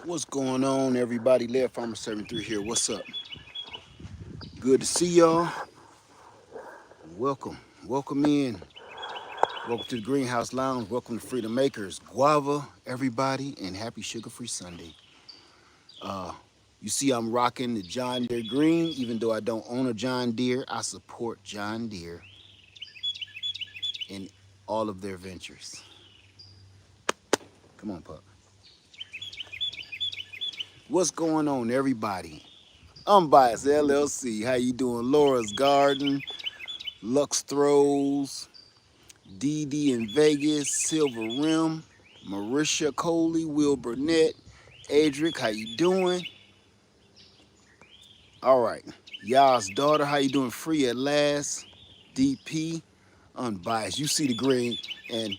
What's going on, everybody? Lead Farmer 73 here. What's up? Good to see y'all. Welcome. Welcome in. Welcome to the Greenhouse Lounge. Welcome to Freedom Makers. Guava, everybody, and happy sugar-free Sunday. Uh, you see I'm rocking the John Deere green. Even though I don't own a John Deere, I support John Deere in all of their ventures. Come on, pup. What's going on, everybody? Unbiased LLC. How you doing? Laura's Garden, Lux Throws, DD in Vegas, Silver Rim, Marisha Coley, Will Burnett, Adric, how you doing? All right, y'all's daughter, how you doing? Free at last, DP, unbiased. You see the green, and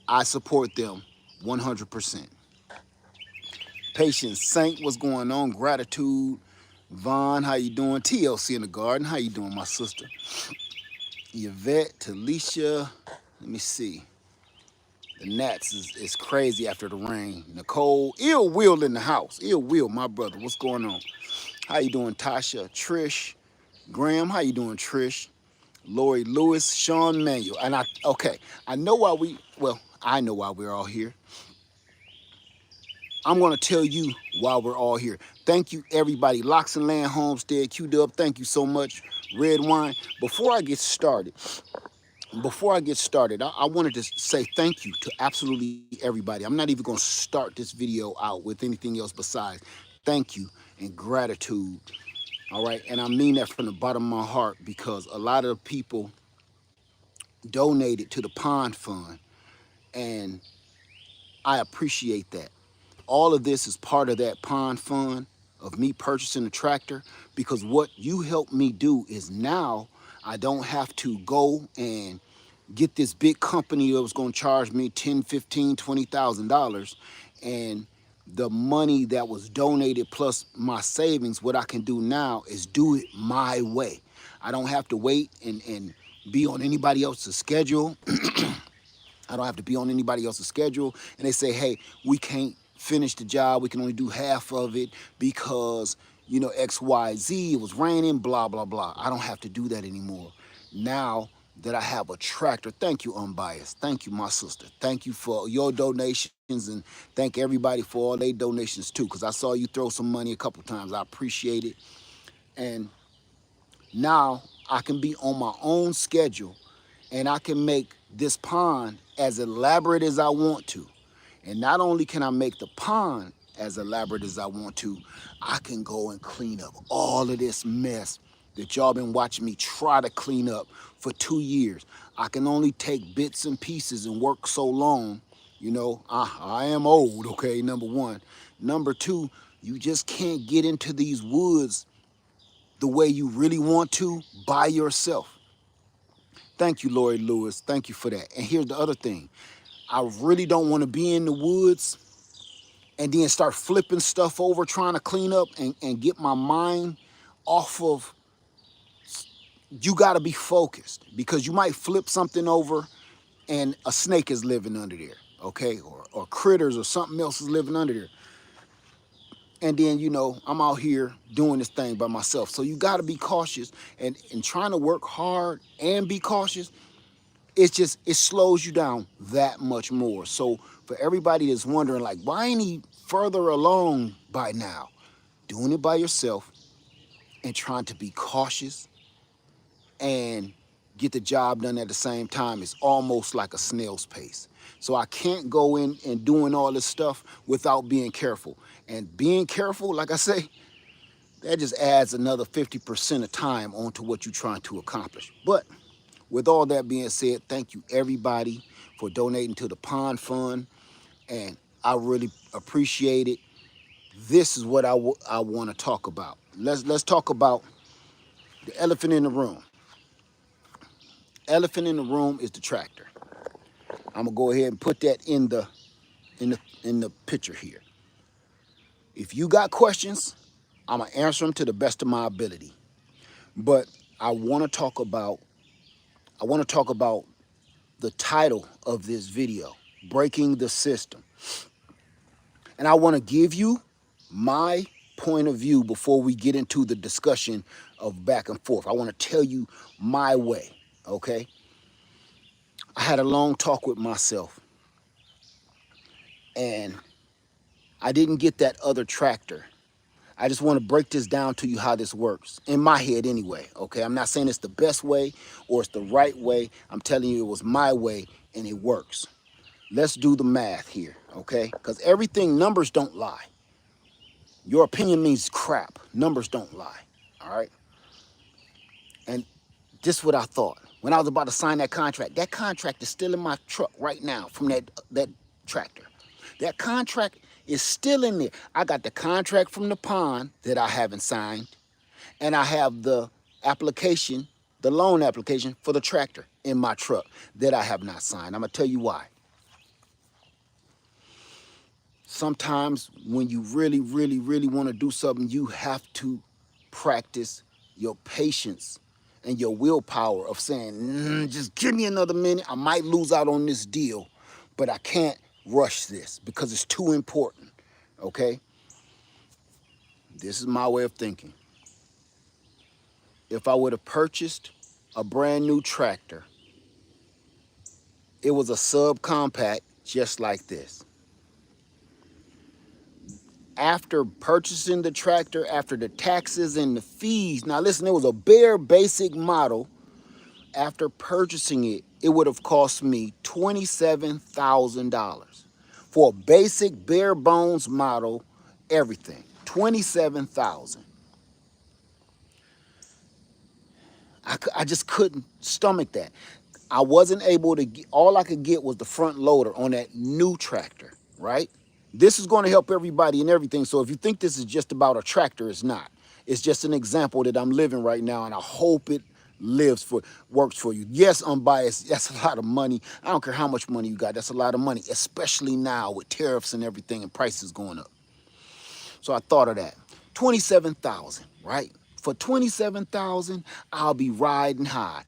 I support them 100%. Patience Saint, what's going on? Gratitude, Vaughn, how you doing? TLC in the garden, how you doing, my sister? Yvette, Talisha, let me see. The Nats is crazy after the rain. Nicole, Ill Will in the house. Ill Will, my brother. What's going on? How you doing, Tasha? Trish, Graham, how you doing, Trish? Lori Lewis, Sean Manuel. And I know why I know why we're all here. I'm gonna tell you why we're all here. Thank you, everybody. Locks and Land Homestead, Q-Dub, thank you so much. Red Wine. Before I get started, I wanted to say thank you to absolutely everybody. I'm not even going to start this video out with anything else besides thank you and gratitude. All right. And I mean that from the bottom of my heart because a lot of people donated to the pond fund, and I appreciate that. All of this is part of that pond fund of me purchasing a tractor, because what you helped me do is now I don't have to go and get this big company that was going to charge me 10, 15, $20,000, and the money that was donated plus my savings. What I can do now is do it my way. I don't have to wait and be on anybody else's schedule. I don't have to be on anybody else's schedule. And they say, hey, we can't finish the job. We can only do half of it because, X, Y, Z, it was raining, blah, blah, blah. I don't have to do that anymore. Now that I have a tractor, thank you, Unbiased. Thank you, my sister. Thank you for your donations, and thank everybody for all their donations too, because I saw you throw some money a couple times. I appreciate it. And now I can be on my own schedule, and I can make this pond as elaborate as I want to. And not only can I make the pond as elaborate as I want to, I can go and clean up all of this mess that y'all been watching me try to clean up for 2 years. I can only take bits and pieces and work so long. I am old, okay, number one. Number two, you just can't get into these woods the way you really want to by yourself. Thank you, Lori Lewis. Thank you for that. And here's the other thing. I really don't want to be in the woods and then start flipping stuff over, trying to clean up and get my mind off of, you got to be focused, because you might flip something over and a snake is living under there, okay? Or critters or something else is living under there. And then, I'm out here doing this thing by myself. So you got to be cautious, and trying to work hard and be cautious, it slows you down that much more. So for everybody that's wondering, like, why ain't he further along by now? Doing it by yourself and trying to be cautious and get the job done at the same time is almost like a snail's pace. So I can't go in and doing all this stuff without being careful. And being careful, like I say, that just adds another 50% of time onto what you're trying to accomplish. But with all that being said, thank you everybody for donating to the pond fund, and I really appreciate it. This is what I want to talk about. Let's talk about the elephant in the room. Elephant in the room is the tractor. I'm gonna go ahead and put that in the picture here. If you got questions, I'm gonna answer them to the best of my ability. But I want to talk about the title of this video, Breaking the System. And I want to give you my point of view before we get into the discussion of back and forth. I want to tell you my way, okay? I had a long talk with myself, and I didn't get that other tractor. I just want to break this down to you how this works, in my head anyway, okay? I'm not saying it's the best way or it's the right way. I'm telling you it was my way and it works. Let's do the math here, okay? Because everything, numbers don't lie. Your opinion means crap. Numbers don't lie, all right? And this is what I thought. When I was about to sign that contract is still in my truck right now from that tractor. That contract is still in there. I got the contract from the pond that I haven't signed, and I have the application, the loan application for the tractor in my truck that I have not signed. I'm gonna tell you why. Sometimes when you really want to do something, you have to practice your patience and your willpower of saying, just give me another minute. I might lose out on this deal, but I can't rush this because it's too important, okay? This is my way of thinking. If I would have purchased a brand new tractor, it was a subcompact just like this. After purchasing the tractor, after the taxes and the fees, now listen, it was a bare basic model. After purchasing it, it would have cost me $27,000 for a basic bare bones model, everything. $27,000. I just couldn't stomach that. I wasn't able to get, all I could get was the front loader on that new tractor, right? This is going to help everybody and everything. So if you think this is just about a tractor, it's not. It's just an example that I'm living right now, and I hope it works for you. Yes, unbiased. That's a lot of money. I don't care how much money you got. That's a lot of money, especially now with tariffs and everything and prices going up. So I thought of that. 27,000, right? For 27,000, I'll be riding high.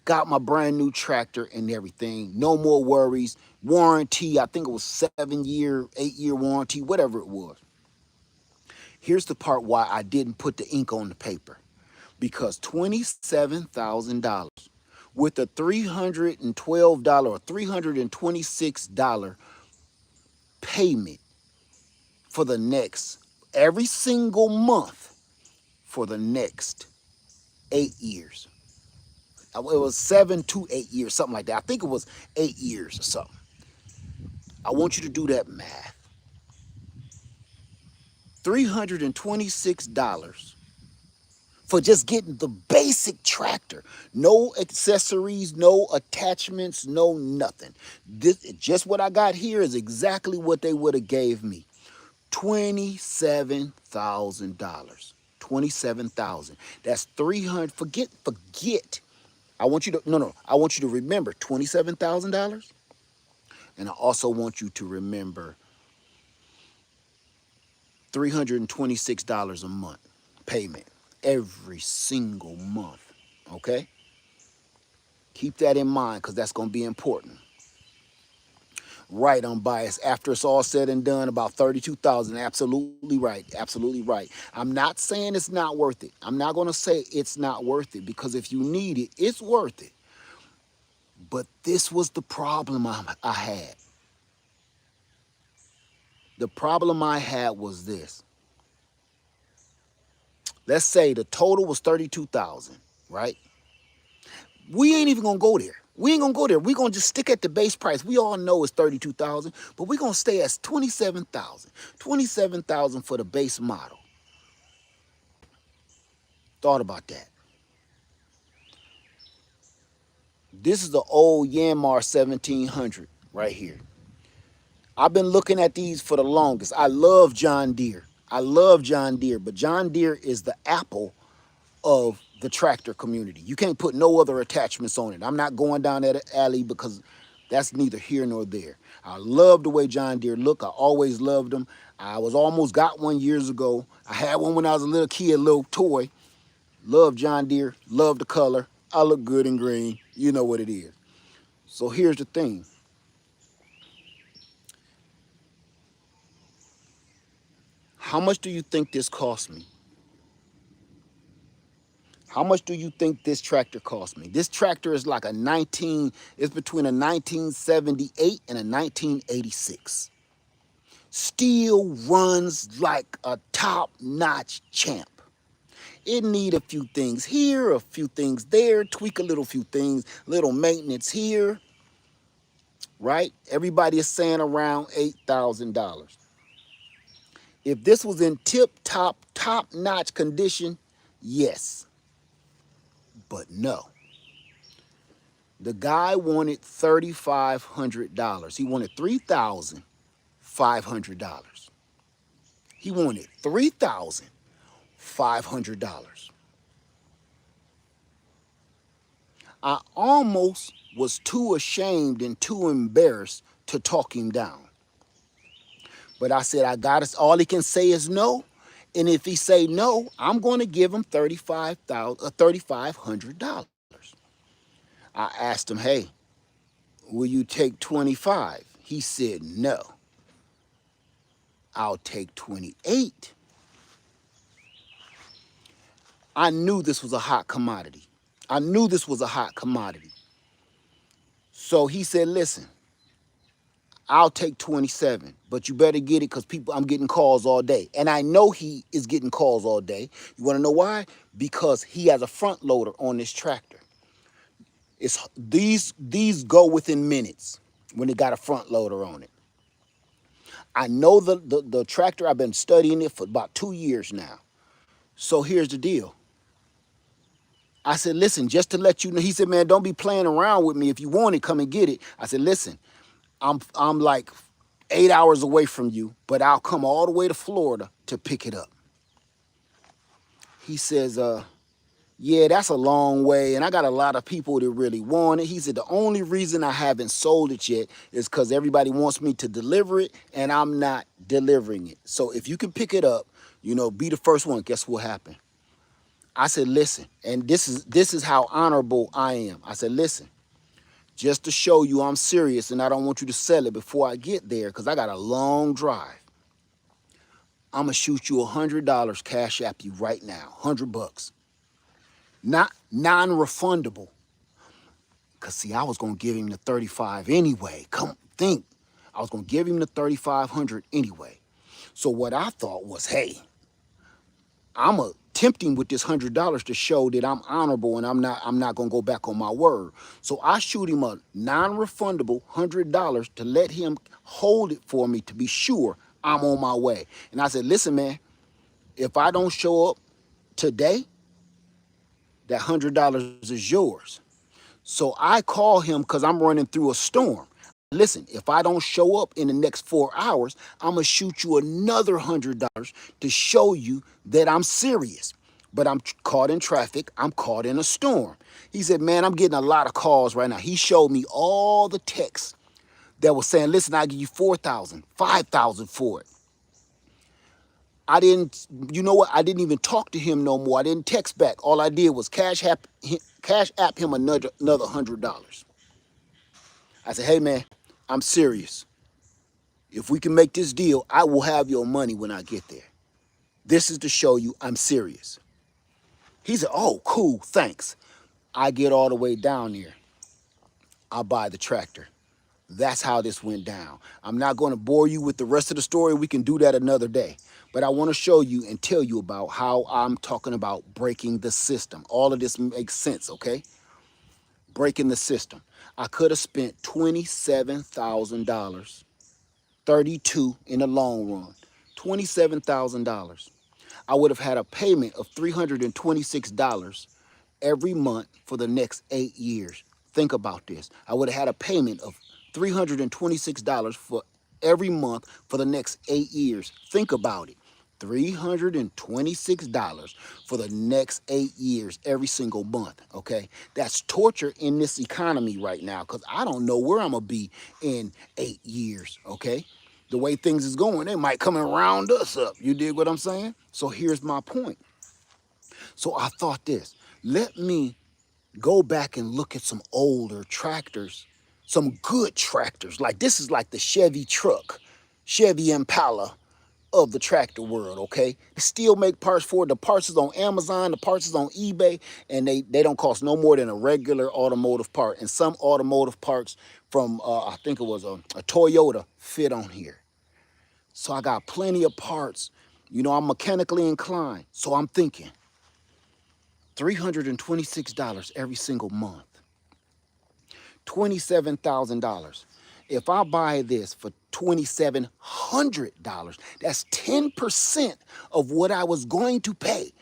Got my brand new tractor and everything. No more worries. Warranty, I think it was 7-year, 8-year warranty, whatever it was. Here's the part why I didn't put the ink on the paper. Because $27,000 with a $312 or $326 payment for the next, every single month for the next 8 years. It was 7 to 8 years, something like that. I think it was 8 years or something. I want you to do that math. $326 for just getting the basic tractor. No accessories, no attachments, no nothing. This, just what I got here is exactly what they would have gave me. $27,000. 27,000. That's 300. Forget. I want you to I want you to remember $27,000, and I also want you to remember $326 a month payment every single month. Okay? Keep that in mind because that's going to be important. Right, unbiased. After it's all said and done, about 32,000. Absolutely right. Absolutely right. I'm not saying it's not worth it. I'm not going to say it's not worth it because if you need it, it's worth it. But this was the problem I had. The problem I had was this. Let's say the total was 32,000, right? We ain't even gonna go there. We ain't gonna go there. We gonna just stick at the base price. We all know it's 32,000, but we gonna stay at 27,000. 27,000 for the base model. Thought about that. This is the old Yanmar 1700 right here. I've been looking at these for the longest. I love John Deere. I love John Deere, but John Deere is the Apple of the tractor community. You can't put no other attachments on it. I'm not going down that alley because that's neither here nor there. I love the way John Deere look. I always loved them. I was almost got one years ago. I had one when I was a little kid, little toy. Love John Deere, love the color. I look good in green. You know what it is. So here's the thing. How much do you think this cost me? How much do you think this tractor cost me? This tractor is like it's between a 1978 and a 1986. Still runs like a top-notch champ. It need a few things here, a few things there, tweak a little few things, little maintenance here, right? Everybody is saying around $8,000. If this was in tip-top, top-notch condition, yes, but no. The guy wanted $3,500. He wanted $3,500. He wanted $3,500. I almost was too ashamed and too embarrassed to talk him down. But I said, I got it. All he can say is no. And if he say no, I'm going to give him $3,500. I asked him, hey, will you take 25? He said, no. I'll take 28. I knew this was a hot commodity. So he said, listen, I'll take 27, but you better get it because I'm getting calls all day. And I know he is getting calls all day. You want to know why? Because he has a front loader on this tractor. These go within minutes when it got a front loader on it. I know the tractor. I've been studying it for about 2 years now. So here's the deal. I said, listen, just to let you know. He said, man, don't be playing around with me. If you want it, come and get it. I said, listen, I'm like 8 hours away from you, but I'll come all the way to Florida to pick it up. He says, yeah, that's a long way, and I got a lot of people that really want it. He said, the only reason I haven't sold it yet is because everybody wants me to deliver it, and I'm not delivering it. So if you can pick it up, be the first one, guess what happened? I said, listen, and this is how honorable I am. I said, listen, just to show you I'm serious and I don't want you to sell it before I get there because I got a long drive. I'm going to shoot you $100 cash app you right now, $100. Not non-refundable. Because, see, I was going to give him the 35 anyway. Come think. I was going to give him the 3,500 anyway. So what I thought was, hey, I'm going to tempt him with this $100 to show that I'm honorable and I'm not going to go back on my word. So I shoot him a non-refundable $100 to let him hold it for me to be sure I'm on my way. And I said, listen, man, if I don't show up today, that $100 is yours. So I call him because I'm running through a storm. Listen, if I don't show up in the next 4 hours, I'm going to shoot you another $100 to show you that I'm serious. But I'm caught in traffic. I'm caught in a storm. He said, man, I'm getting a lot of calls right now. He showed me all the texts that was saying, listen, I'll give you $4,000, $5,000 for it. I didn't even talk to him no more. I didn't text back. All I did was cash app him another $100. I said, hey, man, I'm serious. If we can make this deal, I will have your money when I get there. This is to show you I'm serious. He said, oh, cool, thanks. I get all the way down there. I buy the tractor. That's how this went down. I'm not going to bore you with the rest of the story. We can do that another day. But I want to show you and tell you about how I'm talking about breaking the system. All of this makes sense, okay? Breaking the system. I could have spent $27,000, 32 in the long run, $27,000. I would have had a payment of $326 every month for the next 8 years. Think about this. I would have had a payment of $326 for every month for the next 8 years. Think about it. $326 for the next 8 years every single month, okay? That's torture in this economy right now because I don't know where I'm going to be in 8 years, okay? The way things is going, they might come and round us up. You dig what I'm saying? So here's my point. So I thought this. Let me go back and look at some older tractors, some good tractors. Like this is like the Chevy truck, Chevy Impala of the tractor world, okay? They still make parts for it. The parts is on Amazon, the parts is on eBay, and they don't cost no more than a regular automotive part. And some automotive parts from, I think it was a Toyota, fit on here. So I got plenty of parts. You know, I'm mechanically inclined. So I'm thinking, $326 every single month. $27,000. If I buy this for $2,700, that's 10% of what I was going to pay.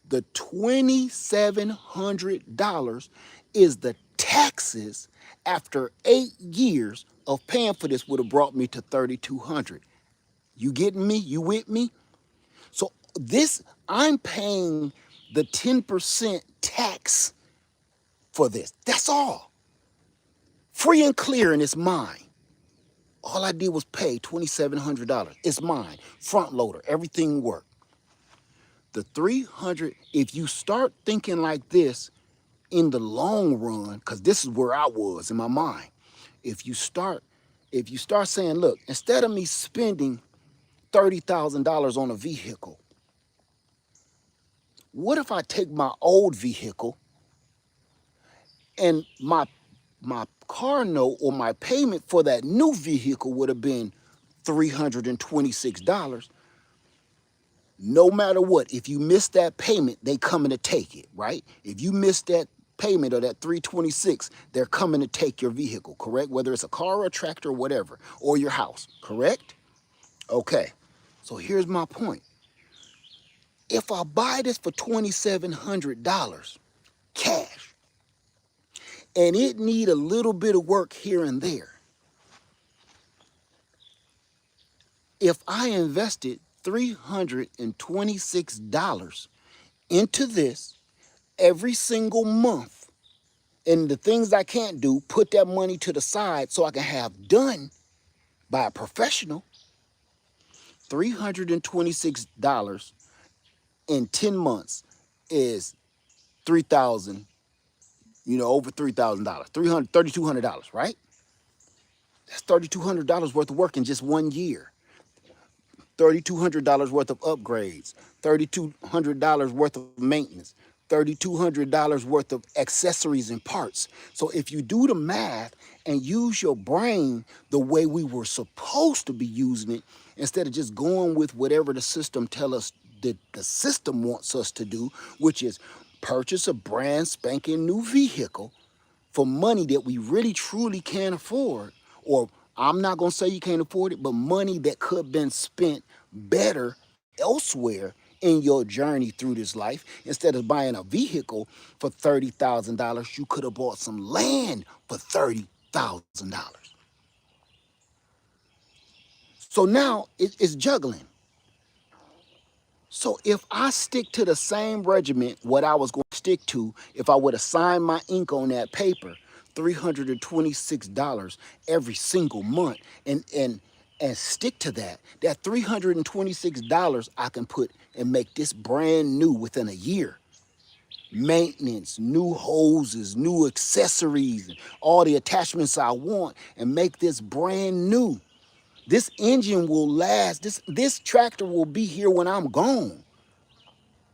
The $2,700 is the taxes after 8 years of paying for this would have brought me to $3,200. You getting me? You with me? So this, I'm paying the 10% tax for this. That's all. Free and clear, and it's mine. All I did was pay $2,700. It's mine. Front loader, everything worked. The 300, if you start thinking like this in the long run, because this is where I was in my mind. If you start saying, look, instead of me spending $30,000 on a vehicle, what if I take my old vehicle and my car note or my payment for that new vehicle would have been $326. No matter what, if you miss that payment, they coming to take it, right? If you miss that payment or that 326, they're coming to take your vehicle, correct? Whether it's a car or a tractor or whatever, or your house, correct? Okay, so here's my point. If I buy this for $2,700 cash, and it need a little bit of work here and there, if I invested $326 into this every single month, and the things I can't do, put that money to the side so I can have done by a professional, $326 in 10 months is 3,000, over $3,000, $3,200, right? That's $3,200 worth of work in just 1 year. $3,200 worth of upgrades, $3,200 worth of maintenance, $3,200 worth of accessories and parts. So if you do the math and use your brain the way we were supposed to be using it, instead of just going with whatever the system tell us that the system wants us to do, which is purchase a brand spanking new vehicle for money that we really truly can't afford, or I'm not going to say you can't afford it, but money that could have been spent better elsewhere in your journey through this life. Instead of buying a vehicle for $30,000, you could have bought some land for $30,000. So now it's juggling. So if I stick to the same regiment, what I was going to stick to, if I would have signed my ink on that paper, $326 every single month, and stick to that $326 I can put and make this brand new within a year. Maintenance, new hoses, new accessories, and all the attachments I want, and make this brand new. This engine will last. This tractor will be here when I'm gone.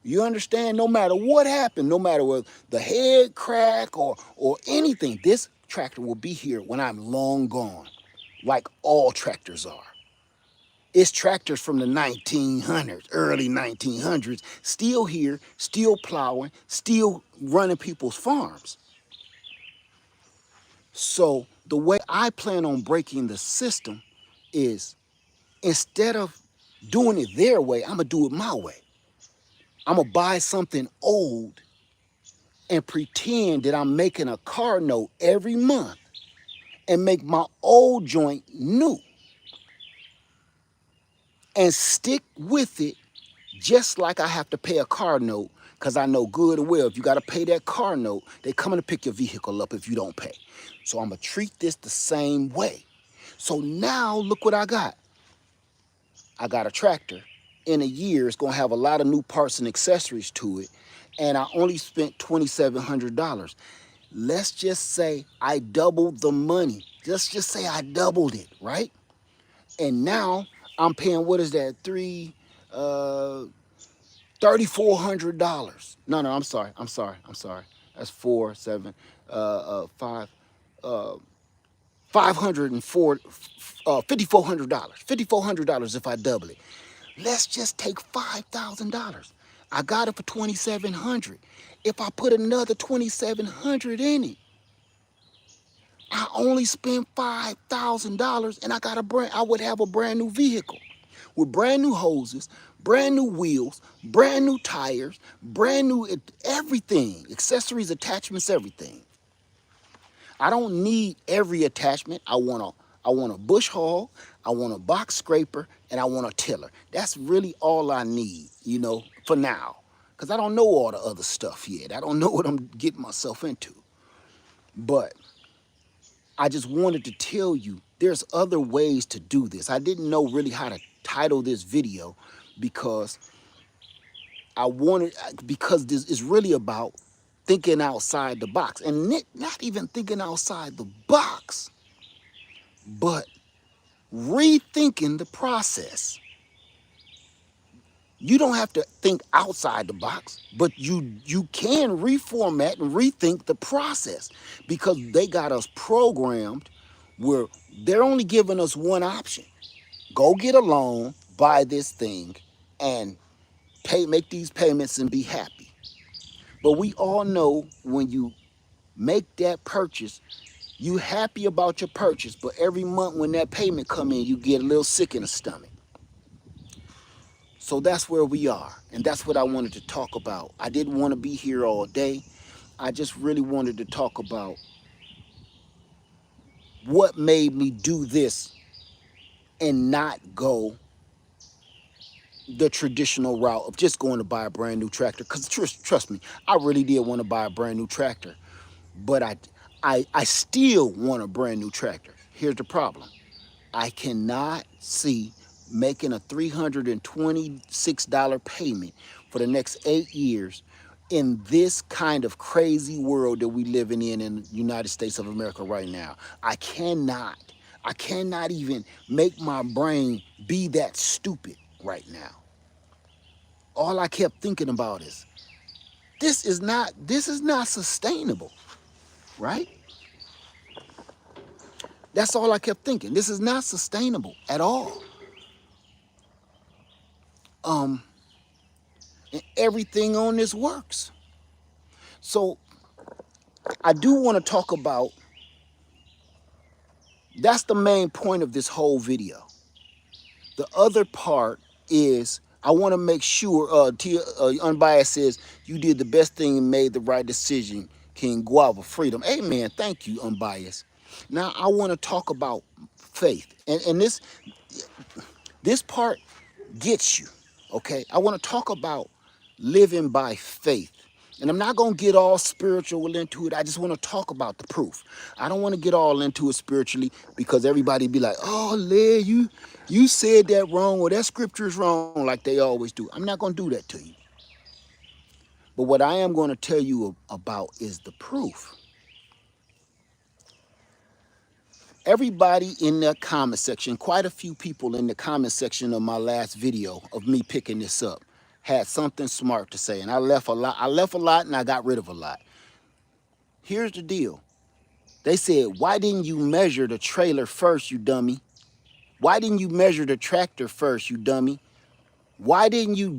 You understand? No matter what happened, no matter what the head crack or anything, this tractor will be here when I'm long gone, like all tractors are. It's tractors from the 1900s, early 1900s, still here, still plowing, still running people's farms. So the way I plan on breaking the system is, instead of doing it their way, I'm going to do it my way. I'm going to buy something old and pretend that I'm making a car note every month and make my old joint new and stick with it, just like I have to pay a car note, because I know good and well if you got to pay that car note, they coming to pick your vehicle up if you don't pay. So I'm going to treat this the same way. So now look what I got. I got a tractor. In a year, it's going to have a lot of new parts and accessories to it, and I only spent $2,700. Let's just say I doubled the money. Let's just say I doubled it, right? And now I'm paying, what is that, uh $3,400. No, I'm sorry. That's 4, 7, five, uh, 504, $5,400. $5,400 if I double it. Let's just take $5,000. I got it for 2,700. If I put another 2,700 in it, I only spent $5,000 and I would have a brand new vehicle with brand new hoses, brand new wheels, brand new tires, brand new everything, accessories, attachments, everything. I don't need every attachment. I want a bush hog, I want a box scraper, and I want a tiller. That's really all I need, for now. Because I don't know all the other stuff yet. I don't know what I'm getting myself into. But I just wanted to tell you there's other ways to do this. I didn't know really how to title this video because because this is really about thinking outside the box. And not even thinking outside the box, but rethinking the process. You don't have to think outside the box, but you can reformat and rethink the process because they got us programmed where they're only giving us one option. Go get a loan, buy this thing, and make these payments and be happy. But we all know when you make that purchase, you happy about your purchase, but every month when that payment come in, you get a little sick in the stomach. So that's where we are, and that's what I wanted to talk about. I didn't want to be here all day. I just really wanted to talk about what made me do this and not go the traditional route of just going to buy a brand new tractor. Because trust me, I really did want to buy a brand new tractor, but I still want a brand new tractor. Here's the problem. I cannot see making a $326 payment for the next 8 years in this kind of crazy world that we living in the United States of America right now. I cannot even make my brain be that stupid right now. All I kept thinking about is this is not sustainable, right? That's all I kept thinking. This is not sustainable at all. And everything on this works. So I do want to talk about, that's the main point of this whole video. The other part is I want to make sure, Unbiased says, you did the best thing and made the right decision, King Guava Freedom. Amen. Thank you, Unbiased. Now I want to talk about faith. And this part gets you, okay? I want to talk about living by faith. And I'm not going to get all spiritual into it. I just want to talk about the proof. I don't want to get all into it spiritually because everybody be like, oh, Leah, you said that wrong or that scripture is wrong like they always do. I'm not going to do that to you. But what I am going to tell you about is the proof. Everybody in the comment section, quite a few people in the comment section of my last video of me picking this up, had something smart to say. And I left a lot and I got rid of a lot. Here's the deal. They said, why didn't you measure the trailer first, you dummy? Why didn't you measure the tractor first, you dummy? Why didn't you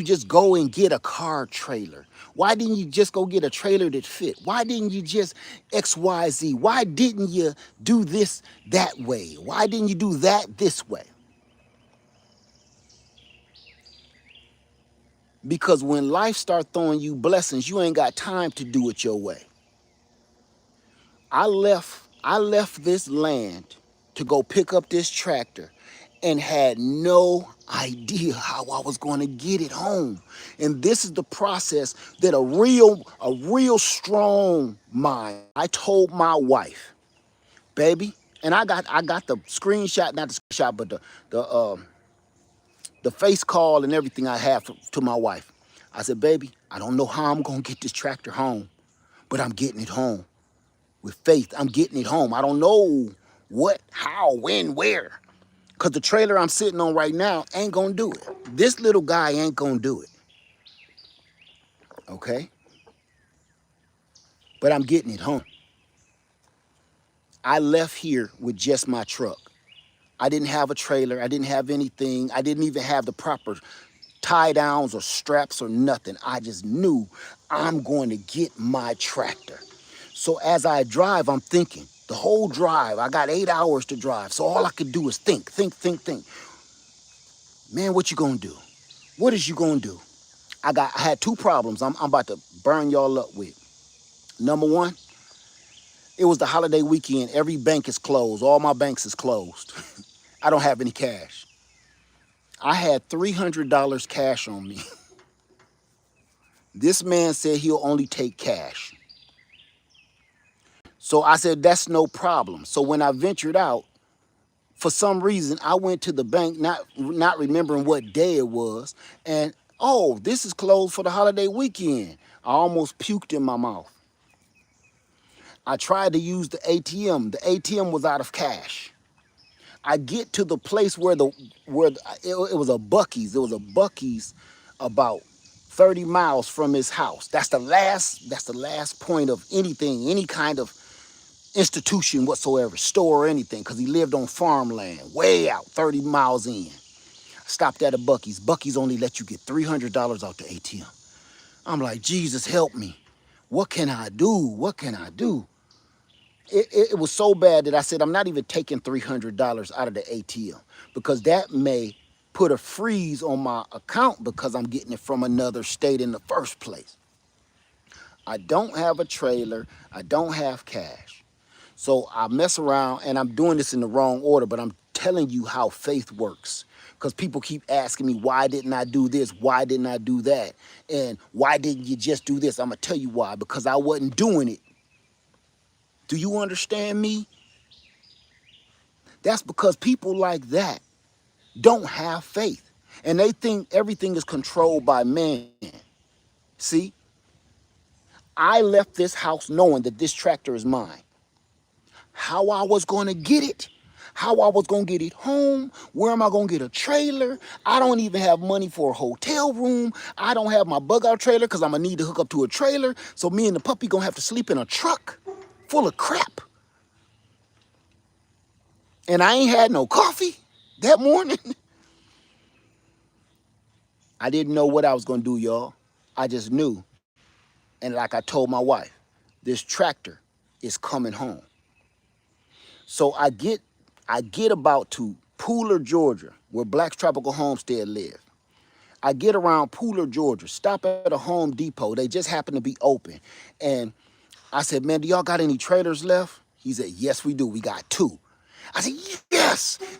just go and get a car trailer? Why didn't you just go get a trailer that fit? Why didn't you just XYZ? Why didn't you do this that way? Why didn't you do that this way? Because when life starts throwing you blessings, you ain't got time to do it your way. I left this land to go pick up this tractor and had no idea how I was going to get it home. And this is the process that a real strong mind. I told my wife, baby, and I got the screenshot, not the screenshot, but the face call and everything I have to my wife. I said, baby, I don't know how I'm going to get this tractor home, but I'm getting it home. With faith, I'm getting it home. I don't know what, how, when, where, Because the trailer I'm sitting on right now ain't gonna do it. This little guy ain't gonna do it, okay? But I'm getting it home. I left here with just my truck. I didn't have a trailer. I didn't have anything. I didn't even have the proper tie downs or straps or nothing. I just knew I'm going to get my tractor. So as I drive, I'm thinking the whole drive. I got 8 hours to drive. So all I could do is think. Man, what you gonna do? What is you gonna do? I had two problems I'm about to burn y'all up with. Number one, it was the holiday weekend. Every bank is closed. All my banks is closed. I don't have any cash. I had $300 cash on me. This man said he'll only take cash. So I said, that's no problem. So when I ventured out, for some reason, I went to the bank, not remembering what day it was, and oh, this is closed for the holiday weekend. I almost puked in my mouth. I tried to use the ATM. The ATM was out of cash. I get to the place where it was a Buc-ee's. It was a Buc-ee's about 30 miles from his house. That's the last point of anything, any kind of institution whatsoever, store or anything, because he lived on farmland, way out, 30 miles in. Stopped at a Buc-ee's. Buc-ee's only let you get $300 out the ATM. I'm like, Jesus, help me. What can I do? What can I do? It was so bad that I said, I'm not even taking $300 out of the ATM because that may put a freeze on my account because I'm getting it from another state in the first place. I don't have a trailer. I don't have cash. So I mess around, and I'm doing this in the wrong order, but I'm telling you how faith works. Because people keep asking me, why didn't I do this? Why didn't I do that? And why didn't you just do this? I'm going to tell you why. Because I wasn't doing it. Do you understand me? That's because people like that don't have faith. And they think everything is controlled by man. See, I left this house knowing that this tractor is mine. How I was going to get it, how I was going to get it home, where am I going to get a trailer? I don't even have money for a hotel room. I don't have my bug out trailer because I'm going to need to hook up to a trailer. So me and the puppy going to have to sleep in a truck full of crap. And I ain't had no coffee that morning. I didn't know what I was going to do, y'all. I just knew. And like I told my wife, this tractor is coming home. So I get about to Pooler, Georgia, where Black's Tropical Homestead live. I get around Pooler, Georgia, stop at a Home Depot. They just happen to be open. And I said, man, do y'all got any trailers left? He said, yes, we do. We got 2. I said,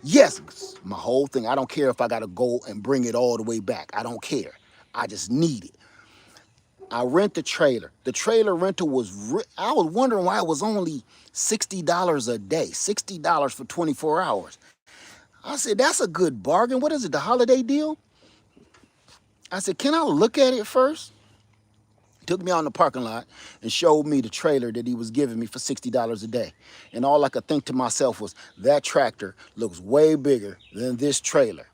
yes. My whole thing, I don't care if I got to go and bring it all the way back. I don't care. I just need it. I rent the trailer. The trailer rental was, I was wondering why it was only $60 a day, $60 for 24 hours. I said, that's a good bargain. What is it, the holiday deal? I said, can I look at it first? Took me out in the parking lot and showed me the trailer that he was giving me for $60 a day. And all I could think to myself was, that tractor looks way bigger than this trailer.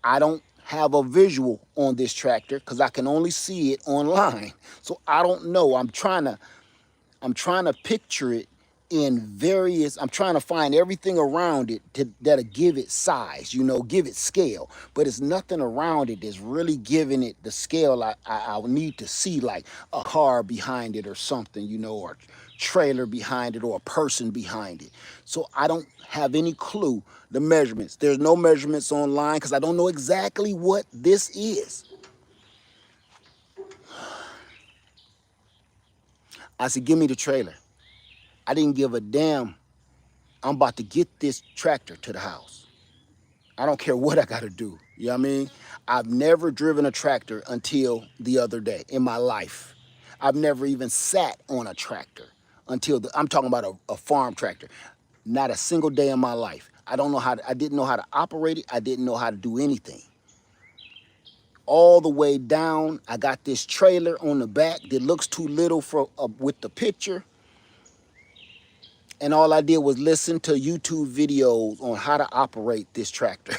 I don't have a visual on this tractor because I can only see it online. So I don't know. I'm trying to picture it in various, I'm trying to find everything around it that'll give it size, give it scale. But it's nothing around it that's really giving it the scale I need to see, like a car behind it or something, or a trailer behind it or a person behind it. So I don't have any clue the measurements. There's no measurements online because I don't know exactly what this is. I said, give me the trailer. I didn't give a damn. I'm about to get this tractor to the house. I don't care what I got to do. You know what I mean? I've never driven a tractor until the other day in my life. I've never even sat on a tractor until I'm talking about a farm tractor. Not a single day in my life. I didn't know how to operate it. I didn't know how to do anything. All the way down, I got this trailer on the back that looks too little for with the picture. and all I did was listen to YouTube videos on how to operate this tractor.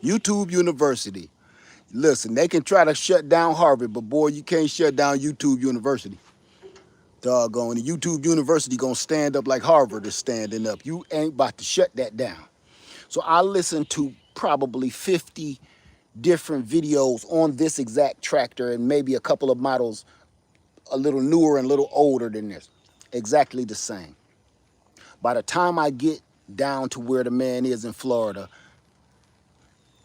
YouTube University. Listen, they can try to shut down Harvard, but boy, you can't shut down YouTube University. Doggone, the YouTube University gonna stand up like Harvard is standing up. You ain't about to shut that down. So I listened to probably 50 different videos on this exact tractor and maybe a couple of models a little newer and a little older than this. Exactly the same. By the time I get down to where the man is in Florida,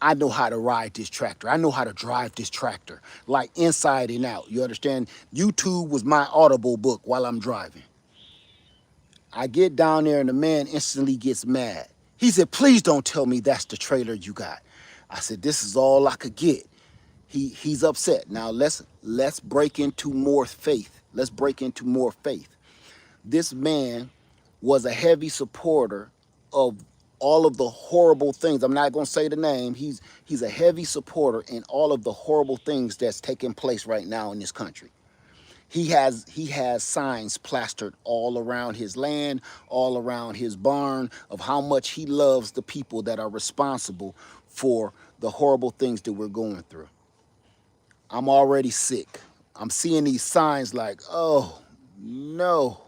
I know how to ride this tractor. I know how to drive this tractor, like inside and out. You understand? YouTube was my audible book while I'm driving. I get down there and the man instantly gets mad. He said, please don't tell me that's the trailer you got. I said, this is all I could get. He's upset. Now let's break into more faith. Let's break into more faith. This man was a heavy supporter of all of the horrible things. I'm not going to say the name. He's a heavy supporter in all of the horrible things that's taking place right now in this country. He has signs plastered all around his land, all around his barn of how much he loves the people that are responsible for the horrible things that we're going through. I'm already sick. I'm seeing these signs like, oh, no.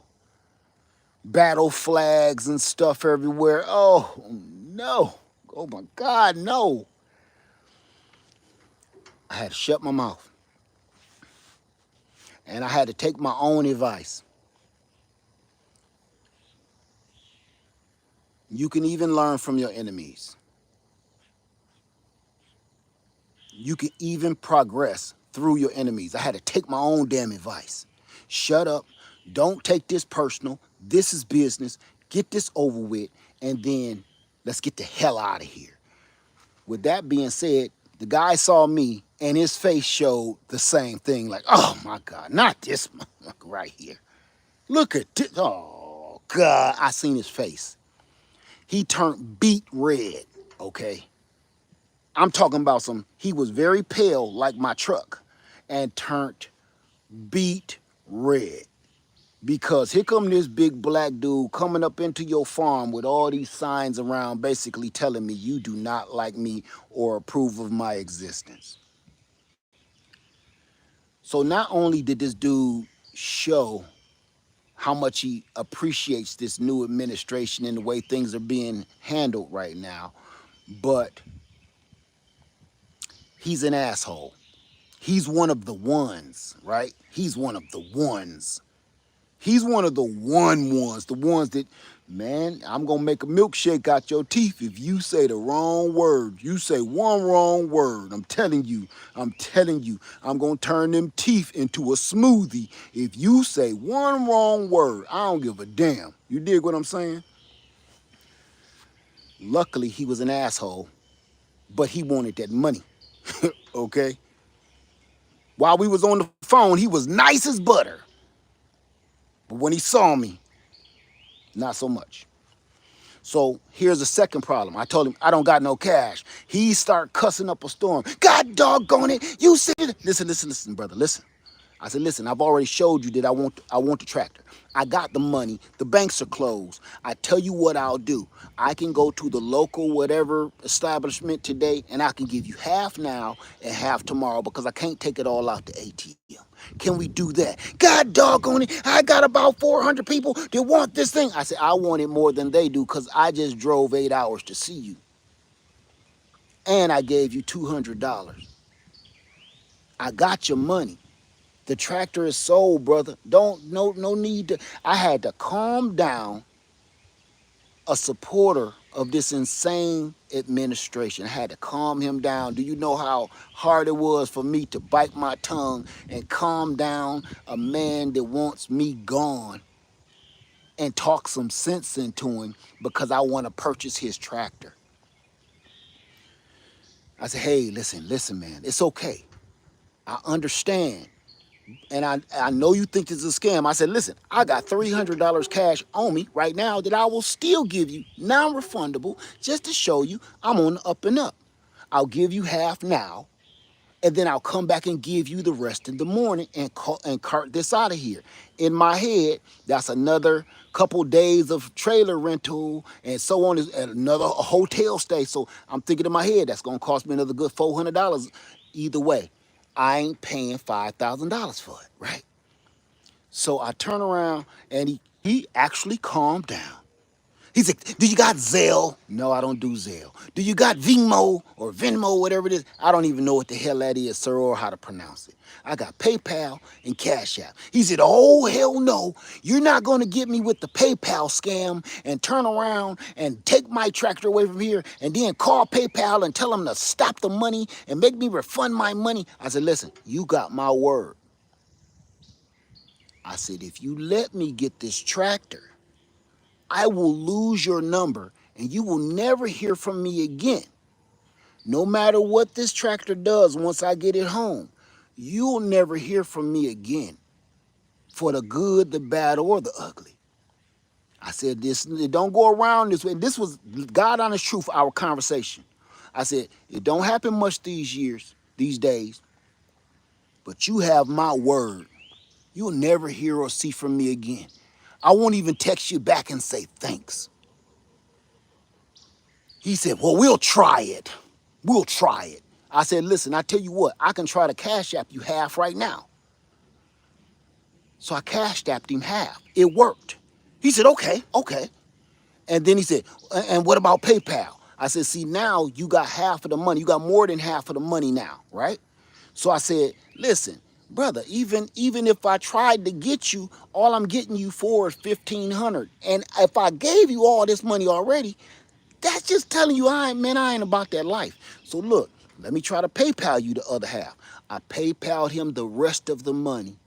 Battle flags and stuff everywhere. Oh, no. Oh, my God, no. I had to shut my mouth. And I had to take my own advice. You can even learn from your enemies. You can even progress through your enemies. I had to take my own damn advice. Shut up. Don't take this personal. This is business. Get this over with, and then let's get the hell out of here. With that being said, the guy saw me, and his face showed the same thing. Like, oh, my God, not this motherfucker right here. Look at this. Oh, God. I seen his face. He turned beet red, okay? I'm talking about he was very pale like my truck and turned beet red. Because here come this big black dude coming up into your farm with all these signs around basically telling me you do not like me or approve of my existence. So not only did this dude show how much he appreciates this new administration and the way things are being handled right now, but he's an asshole. He's one of the ones, right? He's one of the ones. He's one of the ones, the ones that, man, I'm going to make a milkshake out your teeth if you say the wrong word. You say one wrong word. I'm telling you, I'm going to turn them teeth into a smoothie if you say one wrong word. I don't give a damn. You dig what I'm saying? Luckily, he was an asshole, but he wanted that money, okay? While we was on the phone, he was nice as butter. But when he saw me, not so much. So here's the second problem. I told him, I don't got no cash. He start cussing up a storm. God doggone it. You said it. Listen, brother, listen. I said, listen, I've already showed you that I want the tractor. I got the money. The banks are closed. I tell you what I'll do. I can go to the local whatever establishment today, and I can give you half now and half tomorrow because I can't take it all out the ATM. Can we do that? God doggone it. I got about 400 people that want this thing. I said, I want it more than they do because I just drove 8 hours to see you. And I gave you $200. I got your money. The tractor is sold, brother. No need to. I had to calm down a supporter of this insane administration. I had to calm him down. Do you know how hard it was for me to bite my tongue and calm down a man that wants me gone and talk some sense into him because I want to purchase his tractor? I said, hey, listen, man, it's okay. I understand. And I know you think this is a scam. I said, listen, I got $300 cash on me right now that I will still give you non-refundable just to show you I'm on the up and up. I'll give you half now and then I'll come back and give you the rest in the morning and cart this out of here. In my head, that's another couple days of trailer rental and so on, and another hotel stay. So I'm thinking in my head, that's gonna cost me another good $400 either way. I ain't paying $5,000 for it, right? So I turn around and he actually calmed down. He's like, do you got Zelle? No, I don't do Zelle. Do you got Venmo, whatever it is? I don't even know what the hell that is, sir, or how to pronounce it. I got PayPal and Cash App. He said, oh, hell no. You're not going to get me with the PayPal scam and turn around and take my tractor away from here and then call PayPal and tell them to stop the money and make me refund my money. I said, listen, you got my word. I said, if you let me get this tractor, I will lose your number and you will never hear from me again. No matter what this tractor does once I get it home, you'll never hear from me again, for the good, the bad, or the ugly. I said, this, it don't go around this way. This was God honest truth, our conversation. I said, it don't happen much these days, but you have my word. You'll never hear or see from me again. I won't even text you back and say thanks. He said, well, we'll try it. We'll try it. I said, listen, I tell you what, I can try to Cash App you half right now. So I Cash Apped him half. It worked. He said, okay. And then he said, and what about PayPal? I said, see, now you got half of the money. You got more than half of the money now, right? So I said, listen, brother, even if I tried to get you, all I'm getting you for is $1,500. And if I gave you all this money already, that's just telling you I ain't about that life. So look, let me try to PayPal you the other half. I PayPal'd him the rest of the money.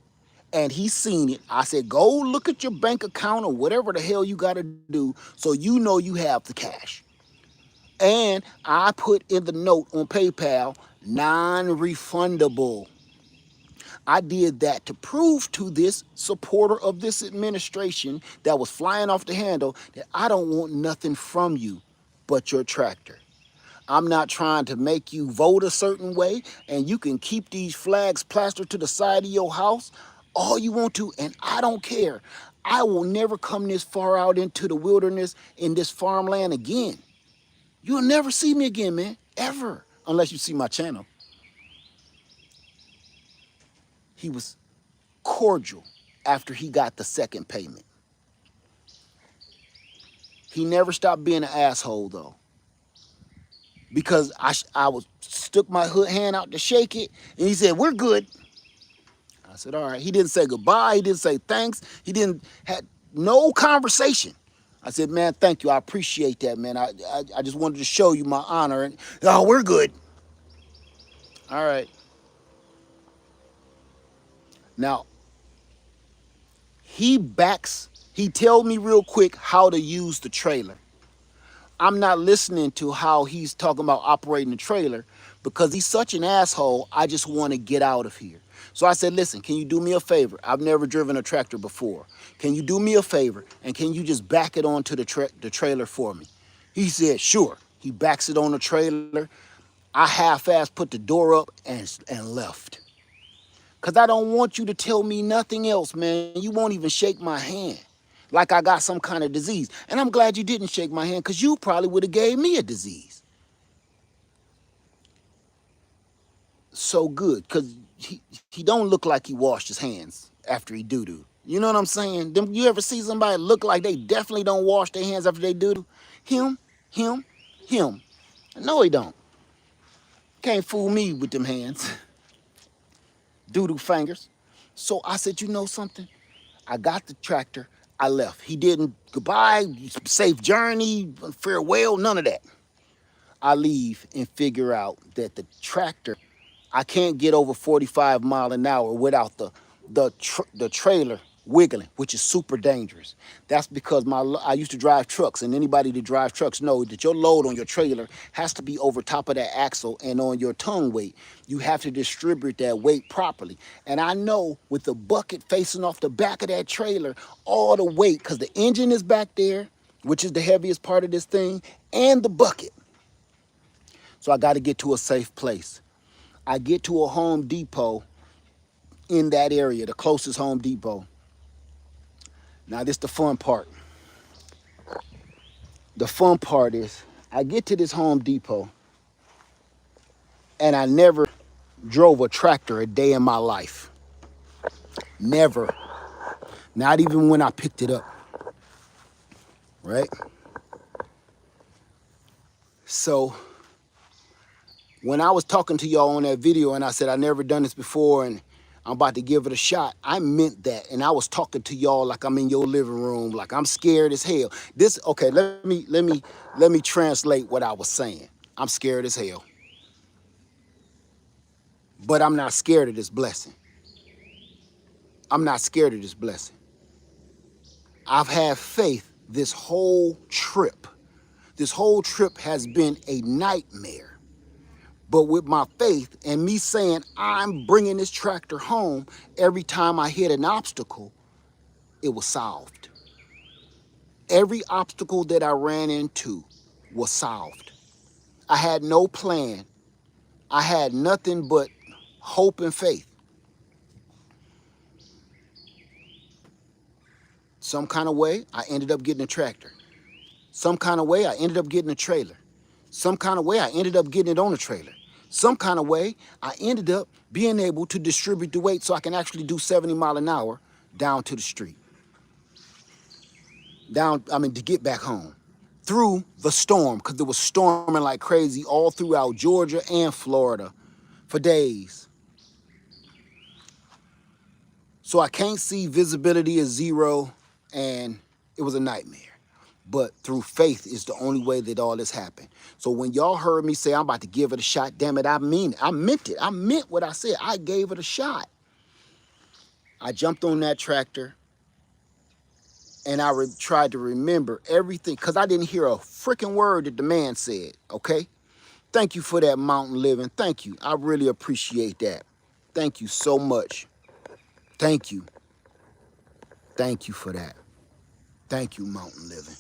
And he seen it. I said, go look at your bank account or whatever the hell you got to do so you know you have the cash. And I put in the note on PayPal, non-refundable. I did that to prove to this supporter of this administration that was flying off the handle that I don't want nothing from you but your tractor. I'm not trying to make you vote a certain way, and you can keep these flags plastered to the side of your house all you want to, and I don't care. I will never come this far out into the wilderness in this farmland again. You'll never see me again, man, ever, unless you see my channel. He was cordial after he got the second payment. He never stopped being an asshole, though, because I was stuck my hand out to shake it, and he said, we're good. I said, all right. He didn't say goodbye. He didn't say thanks. He didn't had no conversation. I said, man, thank you. I appreciate that, man. I just wanted to show you my honor. And, oh, we're good. All right. Now, he told me real quick how to use the trailer. I'm not listening to how he's talking about operating the trailer because he's such an asshole. I just want to get out of here. So I said, listen, can you do me a favor? I've never driven a tractor before. Can you do me a favor and can you just back it onto the trailer for me? He said, sure. He backs it on the trailer. I half-assed put the door up and left. Because I don't want you to tell me nothing else, man. You won't even shake my hand like I got some kind of disease. And I'm glad you didn't shake my hand because you probably would have gave me a disease. So good, because he don't look like he washed his hands after he doo-doo. You know what I'm saying? You ever see somebody look like they definitely don't wash their hands after they doo-doo? Him. No, he don't. Can't fool me with them hands. Doo-doo fingers. So I said, you know something? I got the tractor. I left. He didn't goodbye, safe journey, farewell, none of that. I leave and figure out that the tractor, I can't get over 45 miles an hour without the trailer wiggling, which is super dangerous. That's because I used to drive trucks, and anybody that drives trucks know that your load on your trailer has to be over top of that axle and on your tongue weight. You have to distribute that weight properly. And I know with the bucket facing off the back of that trailer, all the weight, because the engine is back there, which is the heaviest part of this thing, and the bucket. So I got to get to a safe place. I get to a Home Depot in that area, the closest Home Depot. Now this the fun part. The fun part is I get to this Home Depot and I never drove a tractor a day in my life. Never. Not even when I picked it up. Right? So when I was talking to y'all on that video and I said I never done this before and I'm about to give it a shot, I meant that. And I was talking to y'all like I'm in your living room, like I'm scared as hell. This, okay, let me translate what I was saying. I'm scared as hell. But I'm not scared of this blessing. I'm not scared of this blessing. I've had faith this whole trip. This whole trip has been a nightmare. But with my faith and me saying I'm bringing this tractor home, every time I hit an obstacle, it was solved. Every obstacle that I ran into was solved. I had no plan. I had nothing but hope and faith. Some kind of way, I ended up getting a tractor. Some kind of way, I ended up getting a trailer. Some kind of way, I ended up getting it on a trailer. Some kind of way, I ended up being able to distribute the weight so I can actually do 70 miles an hour down to the street. To get back home. Through the storm, because it was storming like crazy all throughout Georgia and Florida for days. So I can't see, visibility is zero, and it was a nightmare. But through faith is the only way that all this happened. So when y'all heard me say I'm about to give it a shot, damn it, I mean it. I meant it. I meant what I said. I gave it a shot. I jumped on that tractor and I tried to remember everything because I didn't hear a freaking word that the man said, okay? Thank you for that, mountain living. Thank you. I really appreciate that. Thank you so much. Thank you. Thank you for that. Thank you, mountain living.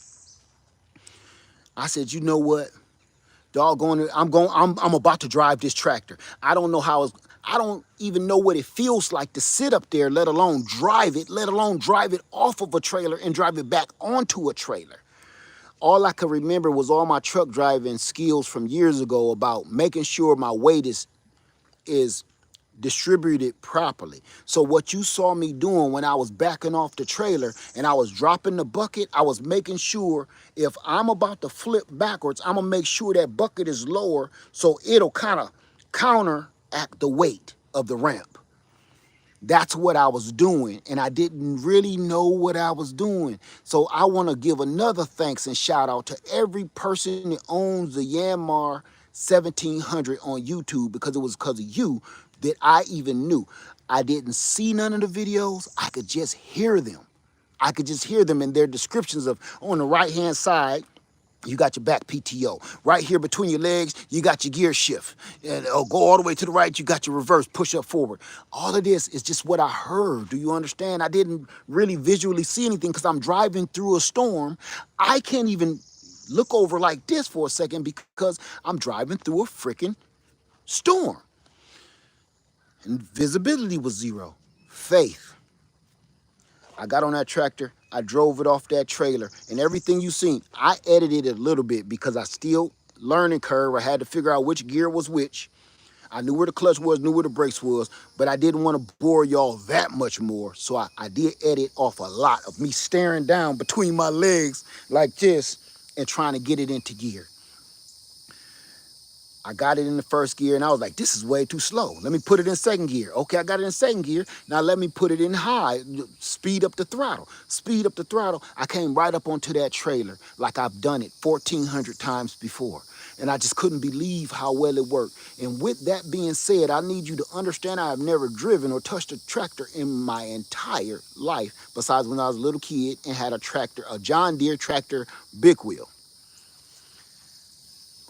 I said, you know what? Doggone it, I'm about to drive this tractor. I don't even know what it feels like to sit up there, let alone drive it off of a trailer and drive it back onto a trailer. All I could remember was all my truck driving skills from years ago about making sure my weight is distributed properly. So what you saw me doing when I was backing off the trailer and I was dropping the bucket, I was making sure if I'm about to flip backwards, I'm gonna make sure that bucket is lower so it'll kind of counteract the weight of the ramp. That's what I was doing, and I didn't really know what I was doing. So I want to give another thanks and shout out to every person that owns the Yanmar 1700 on YouTube, because it was because of you that I even knew. I didn't see none of the videos. I could just hear them. I could just hear them in their descriptions of on the right-hand side, you got your back PTO. Right here between your legs, you got your gear shift. And go all the way to the right, you got your reverse, push up forward. All of this is just what I heard. Do you understand? I didn't really visually see anything because I'm driving through a storm. I can't even look over like this for a second because I'm driving through a freaking storm. And visibility was zero. Faith. I got on that tractor, I drove it off that trailer, and everything you seen, I edited it a little bit because I still learning curve. I had to figure out which gear was which. I knew where the clutch was, knew where the brakes was, but I didn't want to bore y'all that much more. So I did edit off a lot of me staring down between my legs like this and trying to get it into gear. I got it in the first gear and I was like, this is way too slow. Let me put it in second gear. Okay, I got it in second gear. Now let me put it in high, speed up the throttle. Speed up the throttle. I came right up onto that trailer like I've done it 1,400 times before. And I just couldn't believe how well it worked. And with that being said, I need you to understand I have never driven or touched a tractor in my entire life, besides when I was a little kid and had a tractor, a John Deere tractor, big wheel.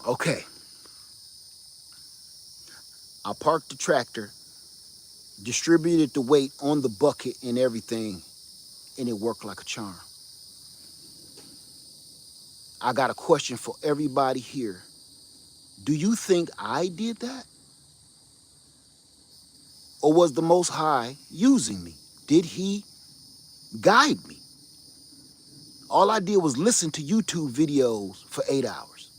Okay. I parked the tractor, distributed the weight on the bucket and everything, and it worked like a charm. I got a question for everybody here. Do you think I did that? Or was the Most High using me? Did he guide me? All I did was listen to YouTube videos for 8 hours.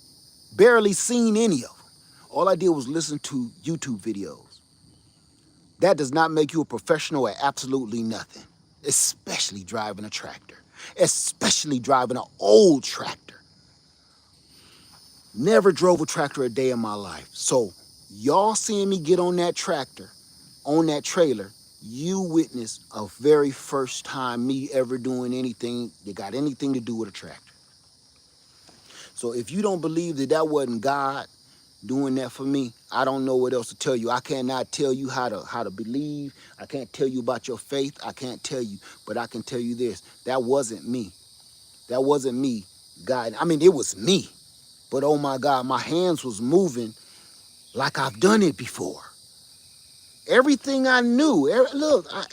Barely seen any of them. All I did was listen to YouTube videos. That does not make you a professional at absolutely nothing, especially driving a tractor, especially driving an old tractor. Never drove a tractor a day in my life. So y'all seeing me get on that tractor, on that trailer, you witnessed a very first time me ever doing anything that got anything to do with a tractor. So if you don't believe that that wasn't God doing that for me, I don't know what else to tell you. I cannot tell you how to believe. I can't tell you about your faith. I can't tell you, but I can tell you this. That wasn't me. That wasn't me, God. I mean, it was me. But oh my God, my hands was moving like I've done it before. Everything I knew,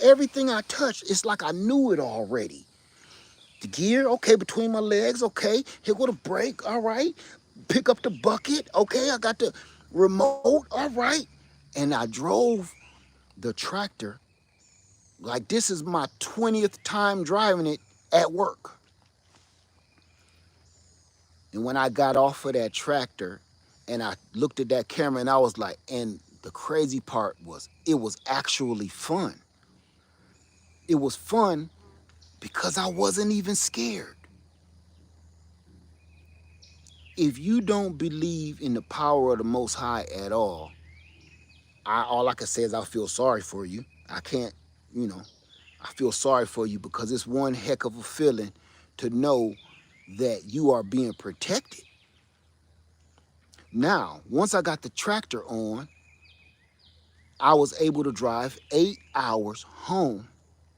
everything I touched, it's like I knew it already. The gear, okay, between my legs, okay. Here go the brake, all right. Pick up the bucket, okay. I got the remote, all right. And I drove the tractor like this is my 20th time driving it at work. And when I got off of that tractor and I looked at that camera and I was like, and the crazy part was it was actually fun. It was fun because I wasn't even scared. If you don't believe in the power of the Most High at all, all I can say is I feel sorry for you. I can't, you know, I feel sorry for you because it's one heck of a feeling to know that you are being protected. Now, once I got the tractor on, I was able to drive 8 hours home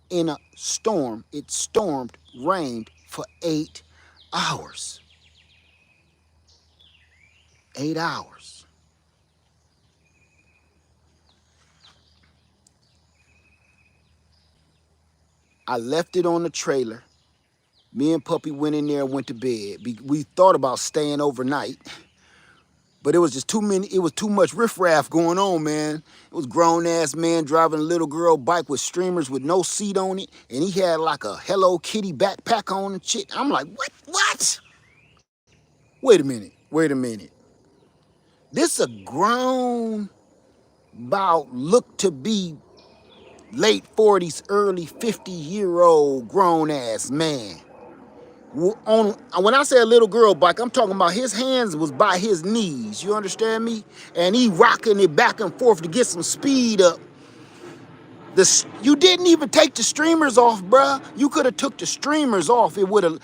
in a storm. It stormed, rained for 8 hours. 8 hours. I left it on the trailer. Me and Puppy went in there and went to bed. We thought about staying overnight, but it was just it was too much riffraff going on, man. It was grown-ass man driving a little girl bike with streamers with no seat on it, and he had like a Hello Kitty backpack on and shit. I'm like, what? What? Wait a minute. This a grown, about look to be late 40s, early 50-year-old grown-ass man. When I say a little girl bike, I'm talking about his hands was by his knees. You understand me? And he rocking it back and forth to get some speed up. You didn't even take the streamers off, bruh. You could have took the streamers off. It would have.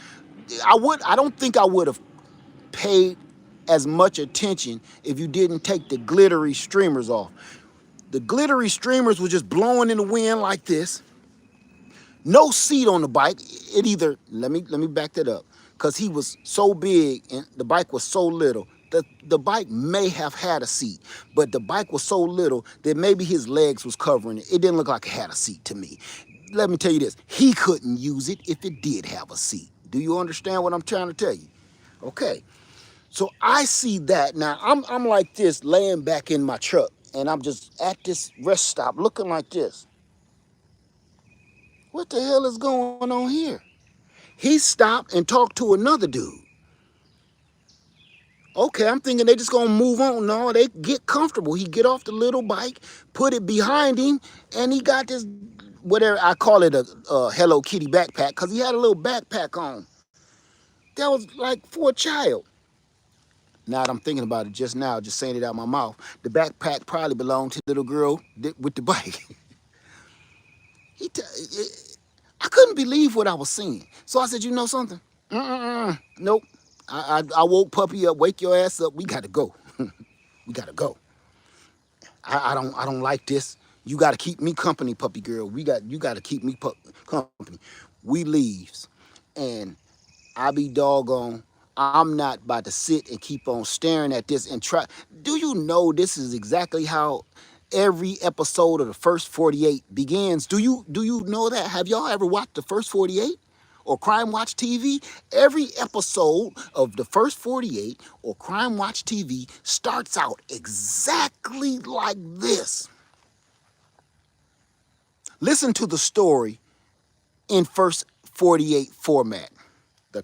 I don't think I would have paid as much attention if you didn't take the glittery streamers off. The glittery streamers were just blowing in the wind like this. No seat on the bike. It either, let me back that up, because he was so big and the bike was so little. The bike may have had a seat, but the bike was so little that maybe his legs was covering it. It didn't look like it had a seat to me. Let me tell you this, he couldn't use it if it did have a seat. Do you understand what I'm trying to tell you? Okay, so I see that now. I'm like this, laying back in my truck, and I'm just at this rest stop looking like this. What the hell is going on here? He stopped and talked to another dude. Okay, I'm thinking they just gonna move on. No, they get comfortable. He get off the little bike, put it behind him, and he got this, whatever, I call it a Hello Kitty backpack, because he had a little backpack on. That was like for a child. Now that I'm thinking about it just now, just saying it out my mouth, the backpack probably belonged to the little girl with the bike. I couldn't believe what I was seeing. So I said, you know something? Nope. I woke Puppy up, wake your ass up. We gotta go. We gotta go. I don't like this. You gotta keep me company, Puppy girl. You gotta keep me company. We leaves, and I be doggone. I'm not about to sit and keep on staring at this and try. Do you know this is exactly how every episode of the first 48 begins? Do you know that? Have y'all ever watched the first 48 or Crime Watch TV? Every episode of the first 48 or Crime Watch TV starts out exactly like this. Listen to the story in first 48 format. The,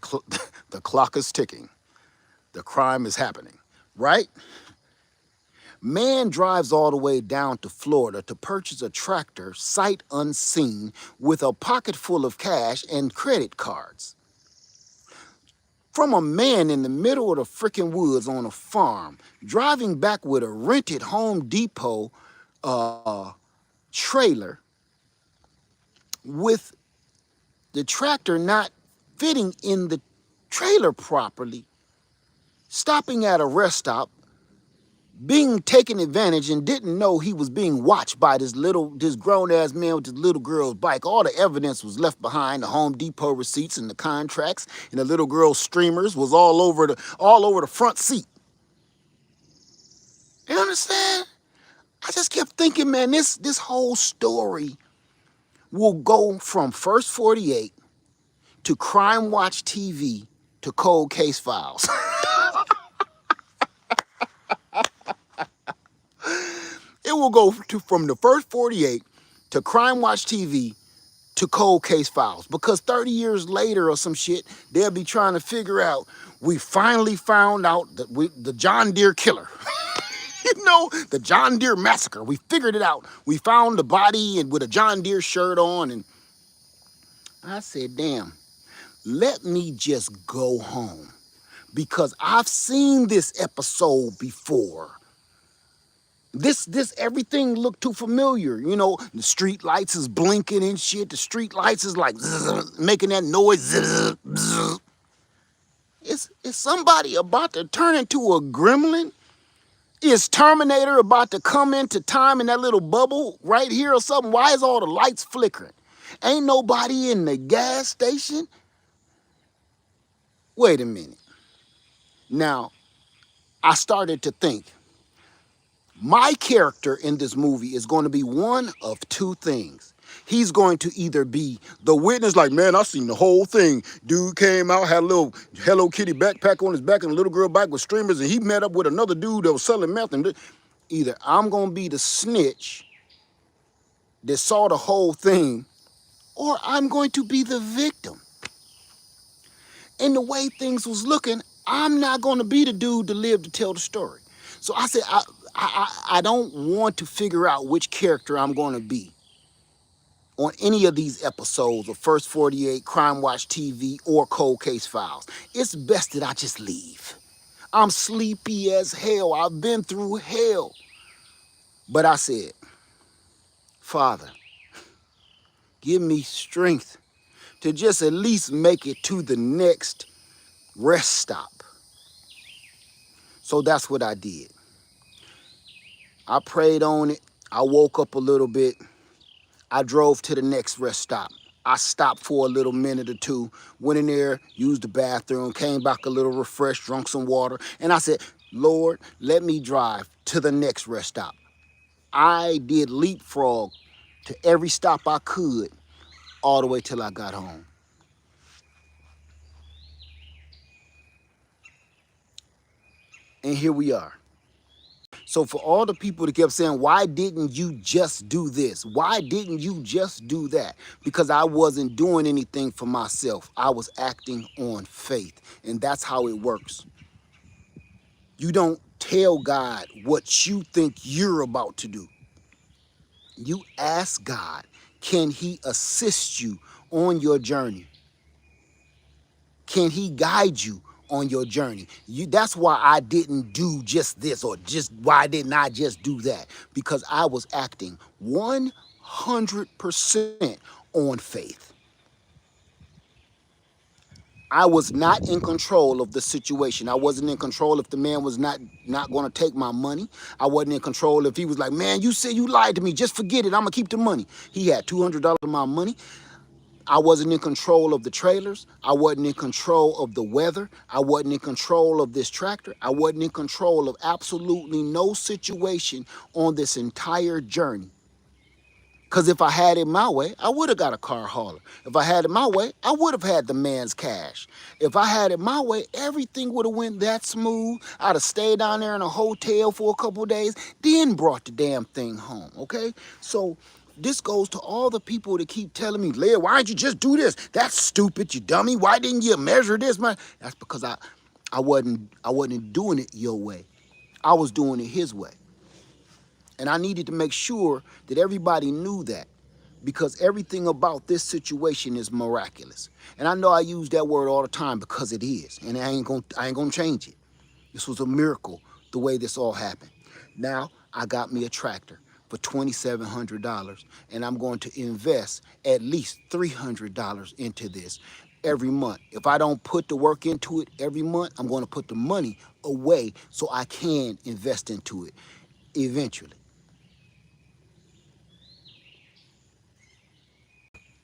the clock is ticking. The crime is happening, right? Man drives all the way down to Florida to purchase a tractor sight unseen with a pocket full of cash and credit cards from a man in the middle of the frickin' woods on a farm, driving back with a rented Home Depot uh, trailer with the tractor not fitting in the trailer properly, stopping at a rest stop, being taken advantage and didn't know he was being watched by this grown ass man with this little girl's bike. All the evidence was left behind, the Home Depot receipts and the contracts, and the little girl's streamers was all over the front seat. You understand? I just kept thinking, man, this whole story will go from First 48 to Crime Watch TV to Cold Case Files. It will go from the First 48 to Crime Watch TV to Cold Case Files, because 30 years later or some shit, they'll be trying to figure out, we finally found out that the John Deere killer. You know, the John Deere massacre. We figured it out. We found the body and with a John Deere shirt on, and I said, damn, let me just go home, because I've seen this episode before. This everything looked too familiar. You know, the street lights is blinking and shit. The street lights is like making that noise. Is somebody about to turn into a gremlin? Is Terminator about to come into time in that little bubble right here or something? Why is all the lights flickering? Ain't nobody in the gas station? Wait a minute. Now, I started to think, my character in this movie is going to be one of two things. He's going to either be the witness, like, man, I seen the whole thing. Dude came out, had a little Hello Kitty backpack on his back and a little girl bike with streamers, and he met up with another dude that was selling meth. And either I'm going to be the snitch that saw the whole thing, or I'm going to be the victim. And the way things was looking, I'm not going to be the dude to live to tell the story. So I said, I don't want to figure out which character I'm going to be on any of these episodes of First 48, Crime Watch TV, or Cold Case Files. It's best that I just leave. I'm sleepy as hell. I've been through hell. But I said, Father, give me strength to just at least make it to the next rest stop. So that's what I did. I prayed on it. I woke up a little bit. I drove to the next rest stop. I stopped for a little minute or two, went in there, used the bathroom, came back a little refreshed, drunk some water, and I said, Lord, let me drive to the next rest stop. I did leapfrog to every stop I could all the way till I got home. And here we are. So for all the people that kept saying, why didn't you just do this? Why didn't you just do that? Because I wasn't doing anything for myself. I was acting on faith. And that's how it works. You don't tell God what you think you're about to do. You ask God, can he assist you on your journey? Can he guide you on your journey? That's why I didn't do just this, or just why didn't I just do that? Because I was acting 100% on faith. I was not in control of the situation. I wasn't in control if the man was not going to take my money. I wasn't in control if he was like, man, you said you lied to me. Just forget it. I'm going to keep the money. He had $200 of my money. I wasn't in control of the trailers. I wasn't in control of the weather. I wasn't in control of this tractor. I wasn't in control of absolutely no situation on this entire journey. Because if I had it my way, I would have got a car hauler. If I had it my way, I would have had the man's cash. If I had it my way, everything would have went that smooth. I'd have stayed down there in a hotel for a couple of days, then brought the damn thing home, okay? So this goes to all the people that keep telling me, Leah, why'd you just do this? That's stupid, you dummy. Why didn't you measure this, man? That's because I wasn't doing it your way. I was doing it his way. And I needed to make sure that everybody knew that, because everything about this situation is miraculous. And I know I use that word all the time because it is, and I ain't gonna change it. This was a miracle the way this all happened. Now I got me a tractor for $2,700, and I'm going to invest at least $300 into this every month. If I don't put the work into it every month, I'm going to put the money away so I can invest into it eventually.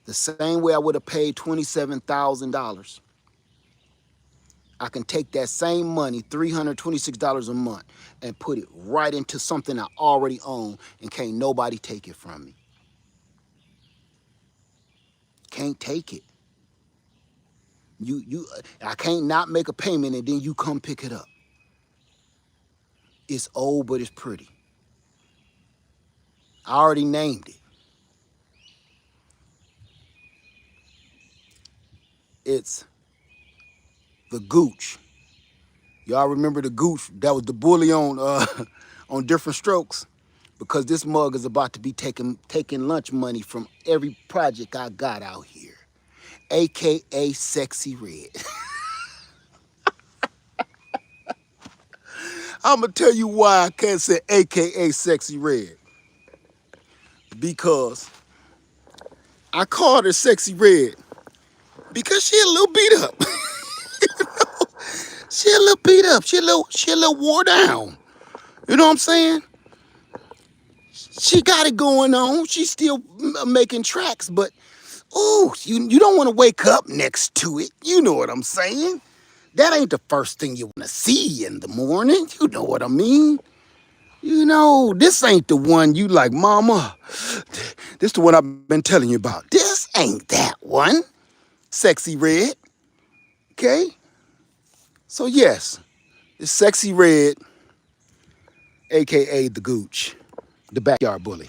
The same way I would have paid $27,000, I can take that same money, $326 a month, and put it right into something I already own, and can't nobody take it from me. Can't take it. I can't not make a payment and then you come pick it up. It's old, but it's pretty. I already named it. It's the Gooch. Y'all remember the Gooch? That was the bully on on Different Strokes. Because this mug is about to be taking lunch money from every project I got out here. AKA Sexy Red. I'm gonna tell you why I can't say AKA Sexy Red. Because I called her Sexy Red because she a little beat up. She a little beat up. She a little wore down. You know what I'm saying? She got it going on. She's still making tracks, but ooh, you don't want to wake up next to it. You know what I'm saying? That ain't the first thing you want to see in the morning. You know what I mean? You know, this ain't the one you like, mama. This the one I've been telling you about. This ain't that one. Sexy Red. Okay? So yes, it's Sexy Red, aka the Gooch, the backyard bully.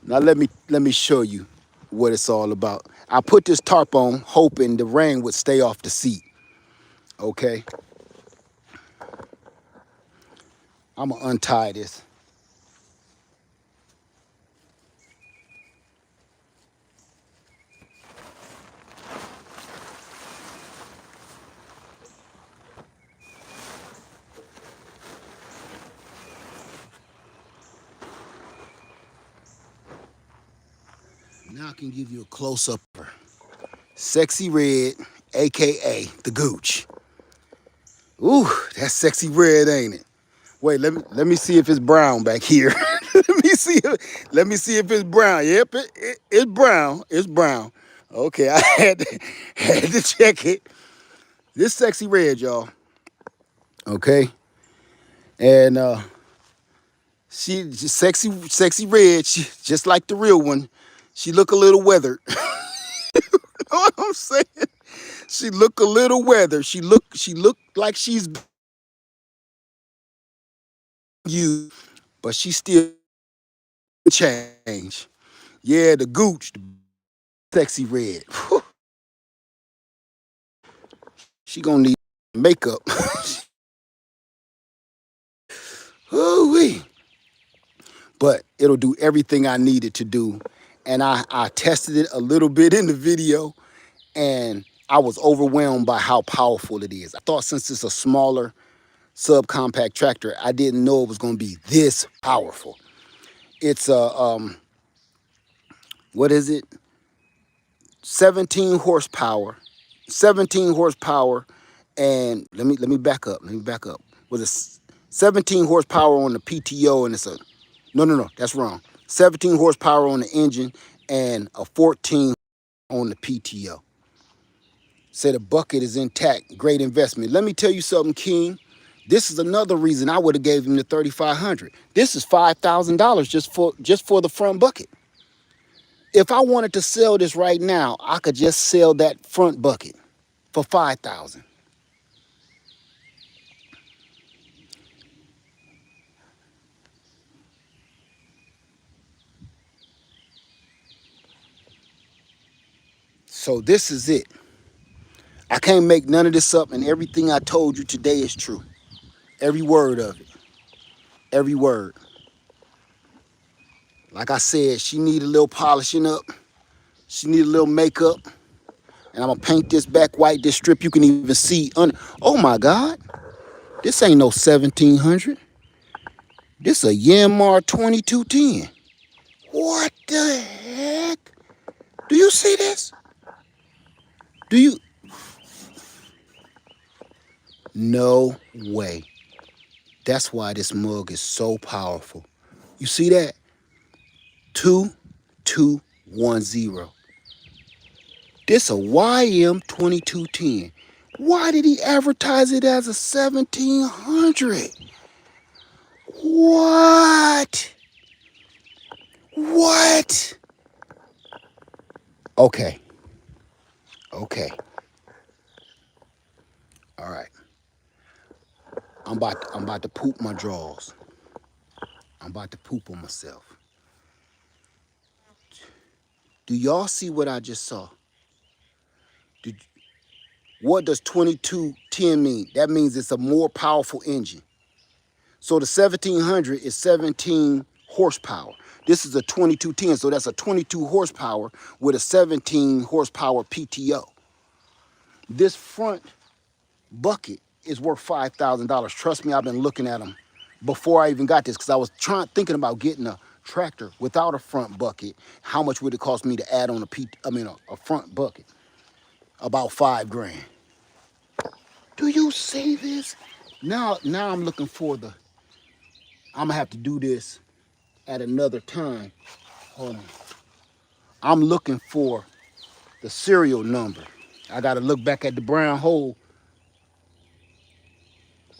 Now let me show you what it's all about. I put this tarp on hoping the rain would stay off the seat. Okay? I'm gonna untie this. Now I can give you a close-up of her. Sexy Red, aka the Gooch. Ooh, that's sexy red, ain't it? Wait, let me see if it's brown back here. let me see if it's brown. Yep, it's brown. It's brown. Okay, I had to check it. This sexy red, y'all. Okay, and she just sexy red. She just like the real one. She look a little weathered. You know what I'm saying? She look a little weathered. She look like she's used, but she still change. Yeah, the Gooch, the sexy red. She gonna need makeup. Ooh-wee. But it'll do everything I needed to do. And I tested it a little bit in the video, and I was overwhelmed by how powerful it is. I thought since it's a smaller subcompact tractor, I didn't know it was gonna be this powerful. It's a what is it? 17 horsepower. 17 horsepower, and let me back up. Let me back up. Was it 17 horsepower on the PTO, and it's a no, that's wrong. 17 horsepower on the engine and a 14 on the PTO. Say the bucket is intact. Great investment. Let me tell you something, King. This is another reason I would have gave him the 3,500. This is $5,000 just for the front bucket. If I wanted to sell this right now, I could just sell that front bucket for 5,000. So this is it. I can't make none of this up, and everything I told you today is true. Every word of it. Every word. Like I said, she need a little polishing up. She need a little makeup. And I'm gonna paint this back white. This strip you can even see under. Oh my God. This ain't no 1700. This a Yanmar 2210. What the heck? Do you see this? Do you? No way. That's why this mug is so powerful. You see that? 2210. This a YM 2210. Why did he advertise it as a 1700? What? What? Okay. Okay. All right. I'm about to poop my drawers. I'm about to poop on myself. Do y'all see what I just saw? Did, what does 2210 mean? That means it's a more powerful engine. So the 1700 is 17 horsepower. This is a 2210, so that's a 22 horsepower with a 17 horsepower PTO. This front bucket is worth $5,000. Trust me, I've been looking at them before I even got this because I was thinking about getting a tractor without a front bucket. How much would it cost me to add on a front bucket? About $5,000. Do you see this? Now I'm looking for I'm gonna have to do this at another time. Hold on. I'm looking for the serial number. I gotta look back at the brown hole.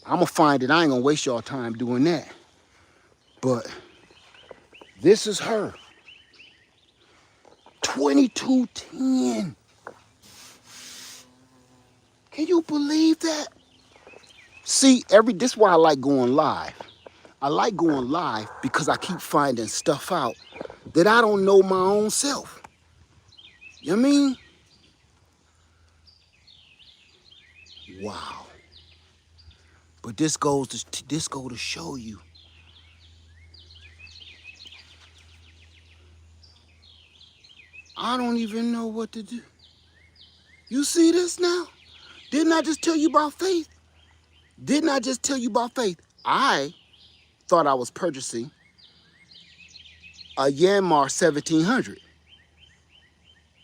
I'm gonna find it. I ain't gonna waste y'all time doing that. But this is her. 2210. Can you believe that? See, this is why I like going live. I like going live because I keep finding stuff out that I don't know my own self. You know what I mean? Wow. But this goes to show you. I don't even know what to do. You see this now? Didn't I just tell you about faith? Didn't I just tell you about faith? I thought I was purchasing a Yanmar 1700.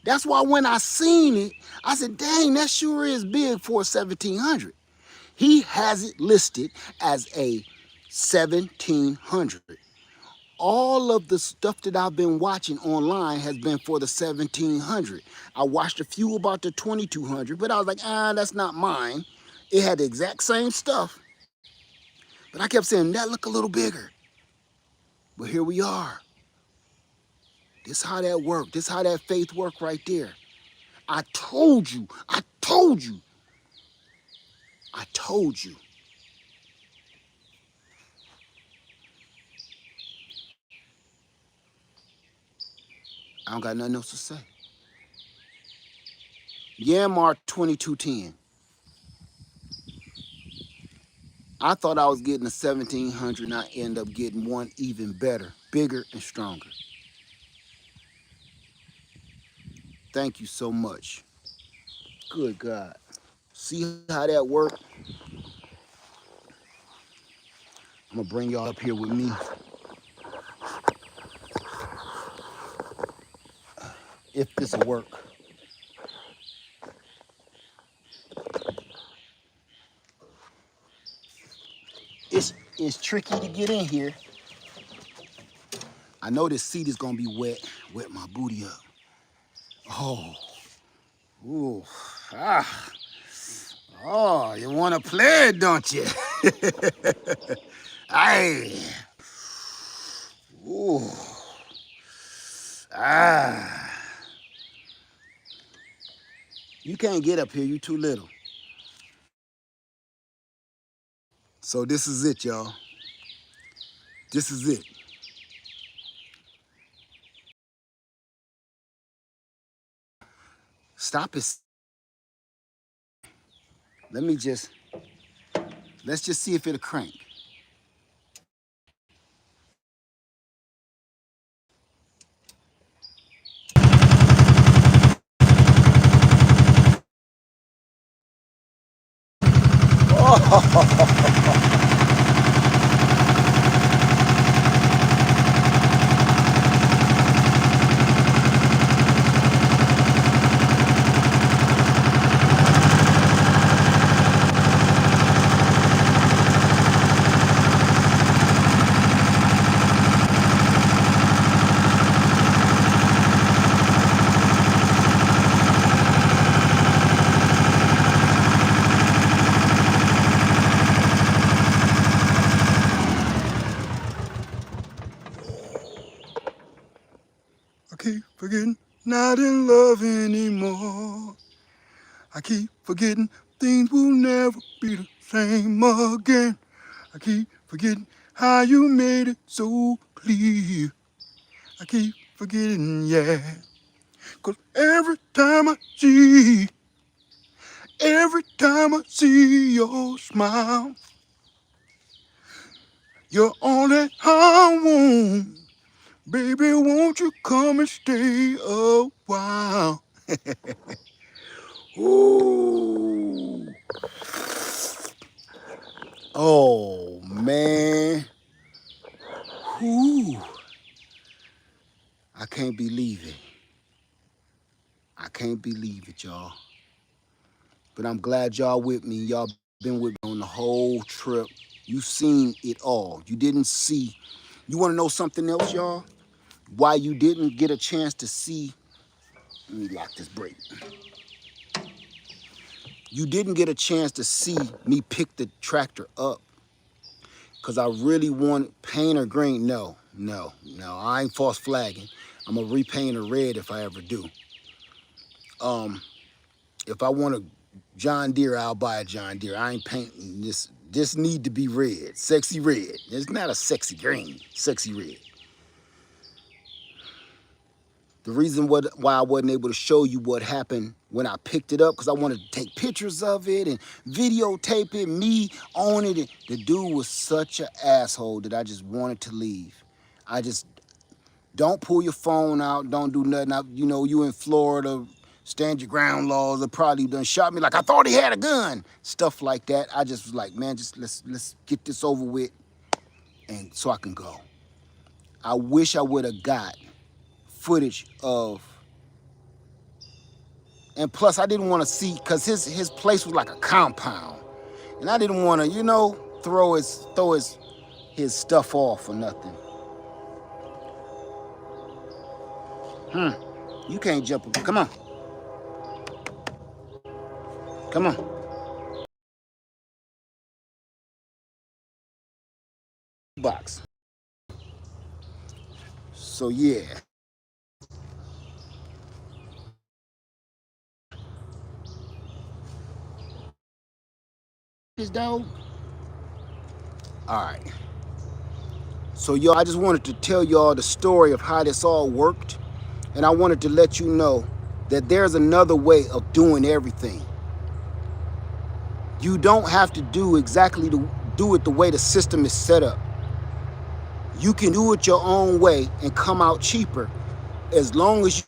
That's why when I seen it, I said, dang, that sure is big for a 1700. He has it listed as a 1700. All of the stuff that I've been watching online has been for the 1700. I watched a few about the 2200, but I was like, that's not mine. It had the exact same stuff, but I kept saying, that look a little bigger. But here we are. This how that worked. This how that faith worked right there. I told you. I told you. I told you. I don't got nothing else to say. Yanmar 2210. I thought I was getting a 1700 and I end up getting one even better, bigger and stronger. Thank you so much. Good God. See how that worked? I'm gonna bring y'all up here with me. If this will work. It's tricky to get in here. I know this seat is gonna be wet my booty up. Oh, ooh, ah. Oh, you wanna play it, don't you? Aye. Ooh. Ah. You can't get up here, you too little. So this is it, y'all. This is it. Stop it. Let me just, let's just see if it'll crank. I keep forgetting, not in love anymore. I keep forgetting, things will never be the same again. I keep forgetting how you made it so clear. I keep forgetting, yeah. 'Cause every time I see your smile, you're all that I want. Baby, won't you come and stay a while? Ooh. Oh, man. Ooh. I can't believe it. I can't believe it, y'all. But I'm glad y'all with me. Y'all been with me on the whole trip. You seen it all. You didn't see. You want to know something else, y'all? Why you didn't get a chance to see. Let me lock this brake. You didn't get a chance to see me pick the tractor up because I really want paint or green. No. I ain't false flagging. I'm gonna repaint it red if I ever do. If I want a John Deere, I'll buy a John Deere. I ain't painting this. This need to be red, sexy red. It's not a sexy green, sexy red. The reason why I wasn't able to show you what happened when I picked it up, because I wanted to take pictures of it and videotape it, me on it. And the dude was such an asshole that I just wanted to leave. I just, don't pull your phone out, don't do nothing. You know, you in Florida, stand your ground laws, or probably done shot me like I thought he had a gun. Stuff like that. I just was like, man, just let's get this over with and so I can go. I wish I would have got footage of, and plus I didn't want to see, cause his place was like a compound. And I didn't want to, you know, throw his stuff off or nothing. You can't jump. Come on. Come on. Box. So yeah. This dog. All right. So y'all, I just wanted to tell y'all the story of how this all worked. And I wanted to let you know that there's another way of doing everything. You don't have to do it the way the system is set up. You can do it your own way and come out cheaper as long as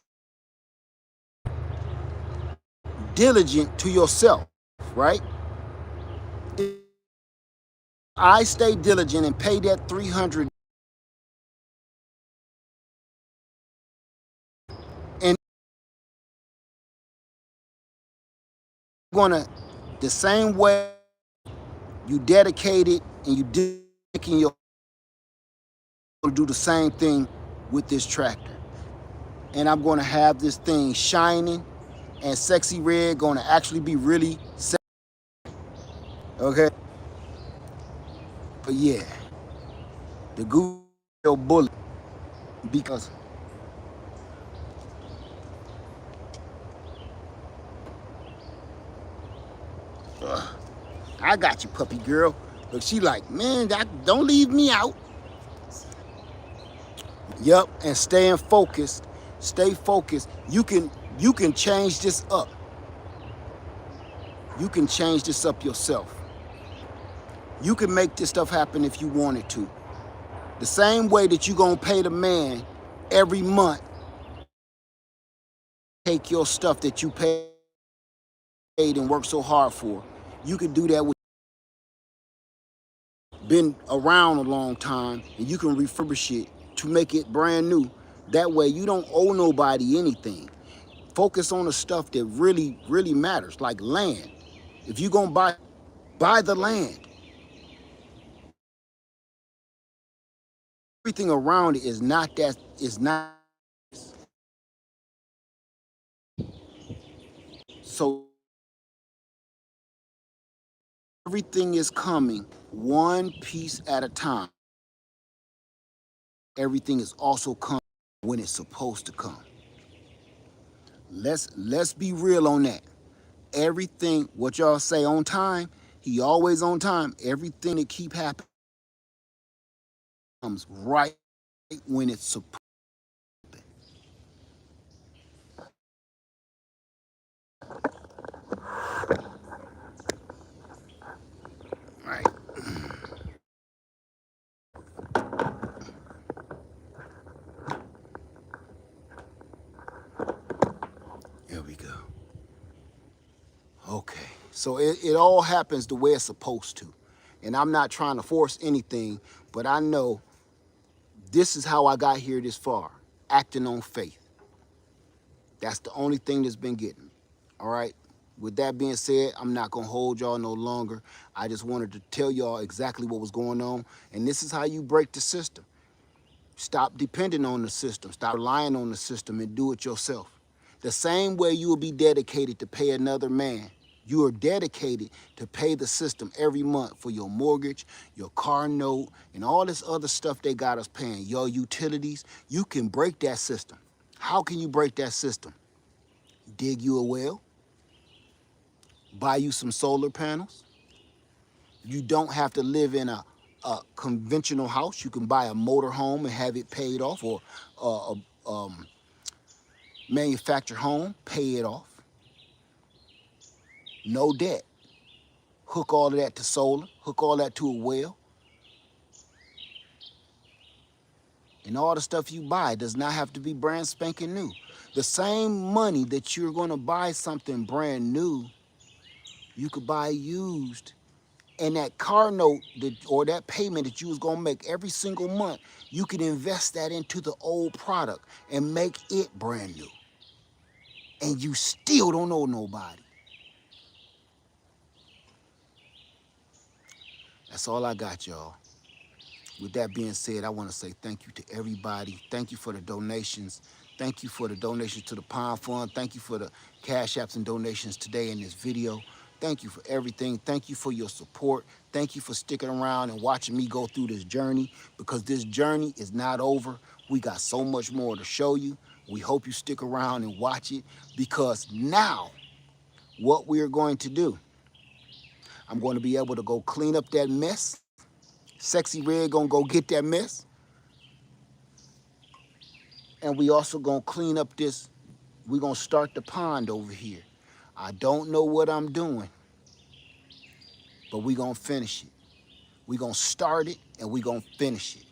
you're diligent to yourself, right? If I stay diligent and pay that $300 and gonna the same way you dedicated and you making your do the same thing with this tractor. And I'm gonna have this thing shining and sexy red, gonna actually be really sexy. Okay? But yeah, the Google bullet, because I got you, puppy girl. But she like, man, don't leave me out. Yep, and staying focused. Stay focused. You can You can change this up. You can change this up yourself. You can make this stuff happen if you wanted to. The same way that you're going to pay the man every month, take your stuff that you paid and worked so hard for. You can do that with been around a long time, and you can refurbish it to make it brand new. That way you don't owe nobody anything. Focus on the stuff that really matters, like land. If you're going to buy the land. Everything around it is not that, is not. So everything is coming one piece at a time. Everything is also coming when it's supposed to come. Let's be real on that. Everything, what y'all say on time, he always on time. Everything that keep happening comes right when it's supposed to. Right. Here we go. Okay. So it all happens the way it's supposed to. And I'm not trying to force anything, but I know this is how I got here this far, acting on faith. That's the only thing that's been getting me. All right. With that being said, I'm not going to hold y'all no longer. I just wanted to tell y'all exactly what was going on. And this is how you break the system. Stop depending on the system. Stop relying on the system and do it yourself. The same way you will be dedicated to pay another man, you are dedicated to pay the system every month for your mortgage, your car note, and all this other stuff they got us paying, your utilities. You can break that system. How can you break that system? Dig you a well, buy you some solar panels. You don't have to live in a conventional house. You can buy a motor home and have it paid off, or a manufactured home, pay it off. No debt. Hook all of that to solar, hook all that to a well. And all the stuff you buy does not have to be brand spanking new. The same money that you're going to buy something brand new, you could buy used. And that car note or that payment that you was going to make every single month, you can invest that into the old product and make it brand new. And you still don't owe nobody. That's all I got, y'all. With that being said, I want to say thank you to everybody. Thank you for the donations. Thank you for the donations to the Pond Fund. Thank you for the Cash Apps and donations today in this video. Thank you for everything. Thank you for your support. Thank you for sticking around and watching me go through this journey, because this journey is not over. We got so much more to show you. We hope you stick around and watch it, because now what we are going to do, I'm going to be able to go clean up that mess. Sexy Red gonna go get that mess. And we also gonna clean up this. We're gonna start the pond over here. I don't know what I'm doing, but we gonna finish it. We gonna start it and we gonna finish it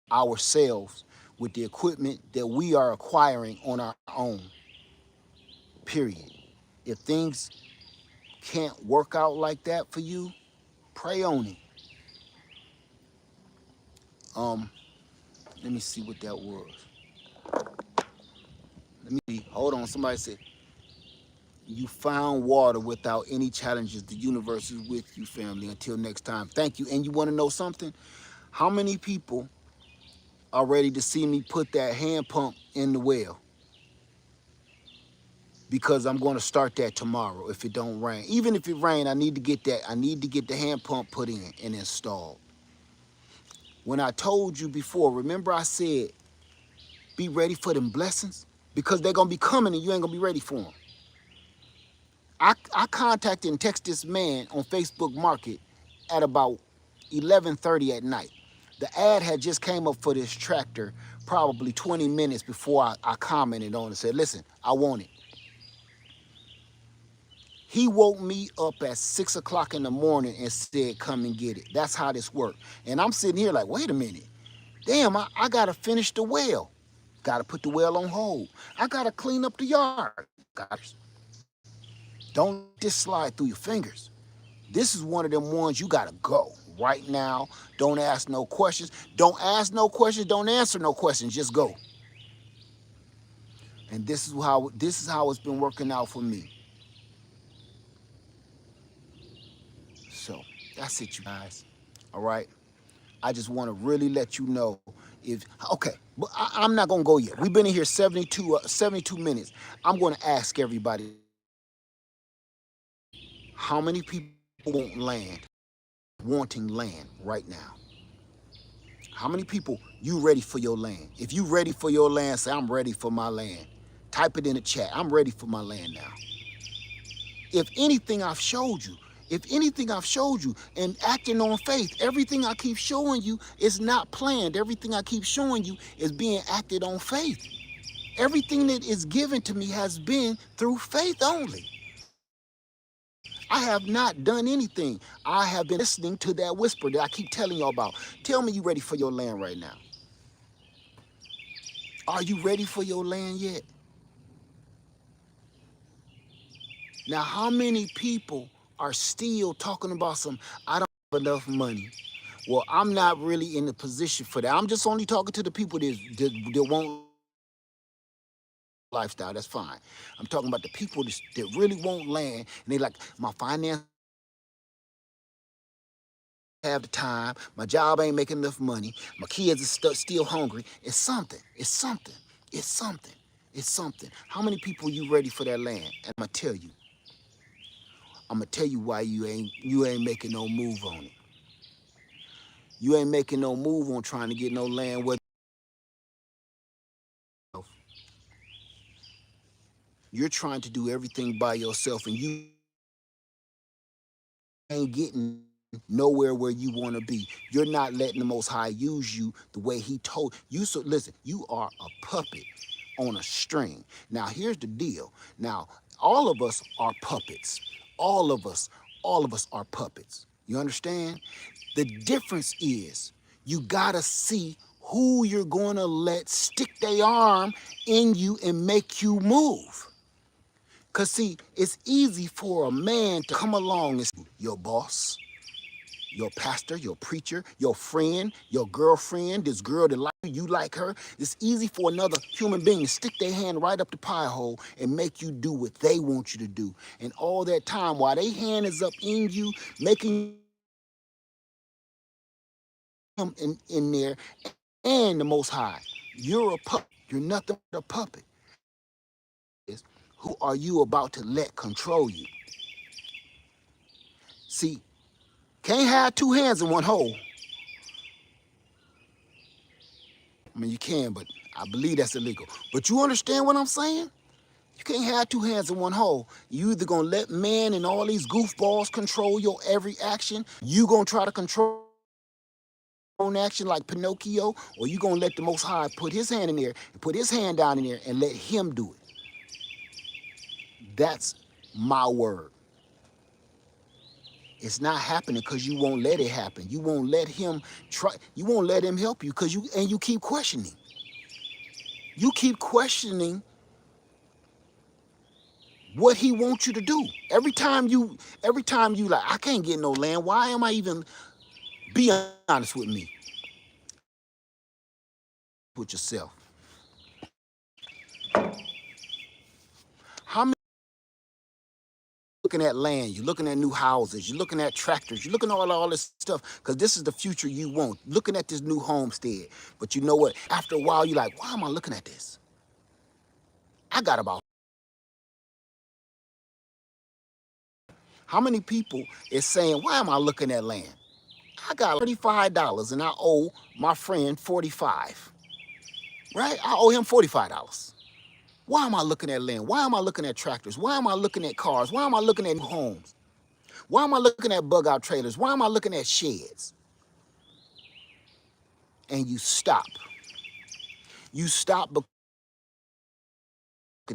ourselves with the equipment that we are acquiring on our own, period. If things can't work out like that for you, pray on it. Let me see what that was. Let me, hold on, somebody said, you found water without any challenges. The universe is with you, family. Until next time, thank you. And you want to know something? How many people are ready to see me put that hand pump in the well? Because I'm going to start that tomorrow if it don't rain. Even if it rain, I need to get that. I need to get the hand pump put in and installed. When I told you before, remember I said, be ready for them blessings? Because they're going to be coming and you ain't going to be ready for them. I contacted and texted this man on Facebook Market at about 11:30 at night. The ad had just came up for this tractor probably 20 minutes before I commented on it and said, listen, I want it. He woke me up at 6 o'clock in the morning and said, come and get it. That's how this worked. And I'm sitting here like, wait a minute. Damn, I gotta finish the well. Gotta put the well on hold. I gotta clean up the yard. Don't let this slide through your fingers. This is one of them ones you gotta go right now. Don't ask no questions. Don't ask no questions. Don't answer no questions. Just go. And this is how it's been working out for me. So that's it, you guys. All right. I just want to really let you know if okay, but I'm not gonna go yet. We've been in here 72 minutes. I'm gonna ask everybody how many people want land, wanting land right now. How many people you ready for your land? If you ready for your land, say I'm ready for my land. Type it in the chat. I'm ready for my land now. If anything I've showed you and acting on faith, everything I keep showing you is not planned. Everything I keep showing you is being acted on faith. Everything that is given to me has been through faith only. I have not done anything. I have been listening to that whisper that I keep telling y'all about. Tell me you ready for your land right now. Are you ready for your land yet? Now, how many people are still talking about I don't have enough money? Well, I'm not really in the position for that. I'm just only talking to the people that want lifestyle. That's fine. I'm talking about the people that really want land and they like my finance have the time, my job ain't making enough money, my kids are still hungry. It's something. It's something. It's something. It's something. How many people you ready for that land? And I'm gonna tell you why you ain't making no move on it. You ain't making no move on trying to get no land. Whether you're trying to do everything by yourself and you ain't getting nowhere where you want to be. You're not letting the Most High use you the way He told you. So listen, you are a puppet on a string. Now here's the deal. Now all of us are puppets. All of us are puppets. You understand? The difference is you gotta see who you're gonna let stick their arm in you and make you move. Cause see, it's easy for a man to come along and your boss, your pastor, your preacher, your friend, your girlfriend, this girl that like you like her. It's easy for another human being to stick their hand right up the pie hole and make you do what they want you to do. And all that time while their hand is up in you, making him in there and the Most High. You're a puppet. You're nothing but a puppet. Who are you about to let control you? See, can't have two hands in one hole. I mean, you can, but I believe that's illegal. But you understand what I'm saying? You can't have two hands in one hole. You either gonna let man and all these goofballs control your every action. You gonna try to control own action like Pinocchio, or you gonna let the Most High put His hand in there and put His hand down in there and let Him do it. That's my word. It's not happening because you won't let it happen. You won't let Him try. You won't let Him help you because you keep questioning. You keep questioning what He wants you to do. Every time you like, I can't get no land. Why am I even? Be honest with me. With yourself. How many looking at land? You're looking at new houses. You're looking at tractors. You're looking at all this stuff because this is the future you want. Looking at this new homestead. But you know what? After a while, you're like, why am I looking at this? I got about. How many people is saying, why am I looking at land? I got $35 and I owe my friend $45. Right? I owe him $45. Why am I looking at land? Why am I looking at tractors? Why am I looking at cars? Why am I looking at homes? Why am I looking at bug out trailers? Why am I looking at sheds? And you stop. You stop looking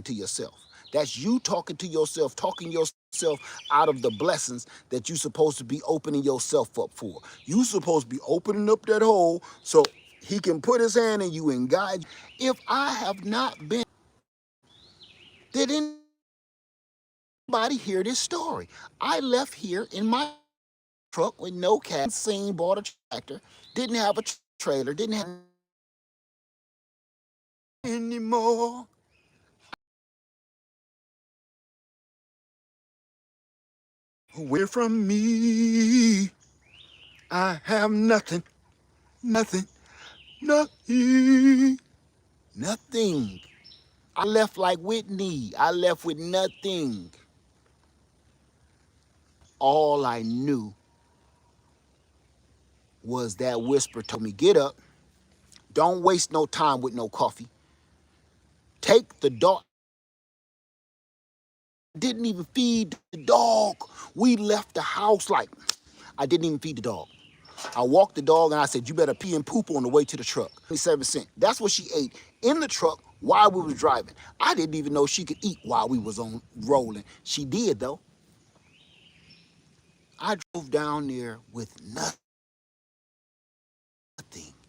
to yourself. That's you talking to yourself, talking yourself out of the blessings that you're supposed to be opening yourself up for. You supposed to be opening up that hole so he can put his hand in you and guide you. If I have not been, did anybody hear this story? I left here in my truck with no cash, seen, bought a tractor, didn't have a trailer, didn't have anymore. Away from me, I have nothing, nothing, nothing, nothing. I left like Whitney. I left with nothing. All I knew was that whisper told me, get up, don't waste no time with no coffee. Take the dog. Didn't even feed the dog. We left the house like, I didn't even feed the dog. I walked the dog and I said, you better pee and poop on the way to the truck. 27 cents. That's what she ate in the truck while we was driving. I didn't even know she could eat while we was on rolling. She did though. I drove down there with nothing.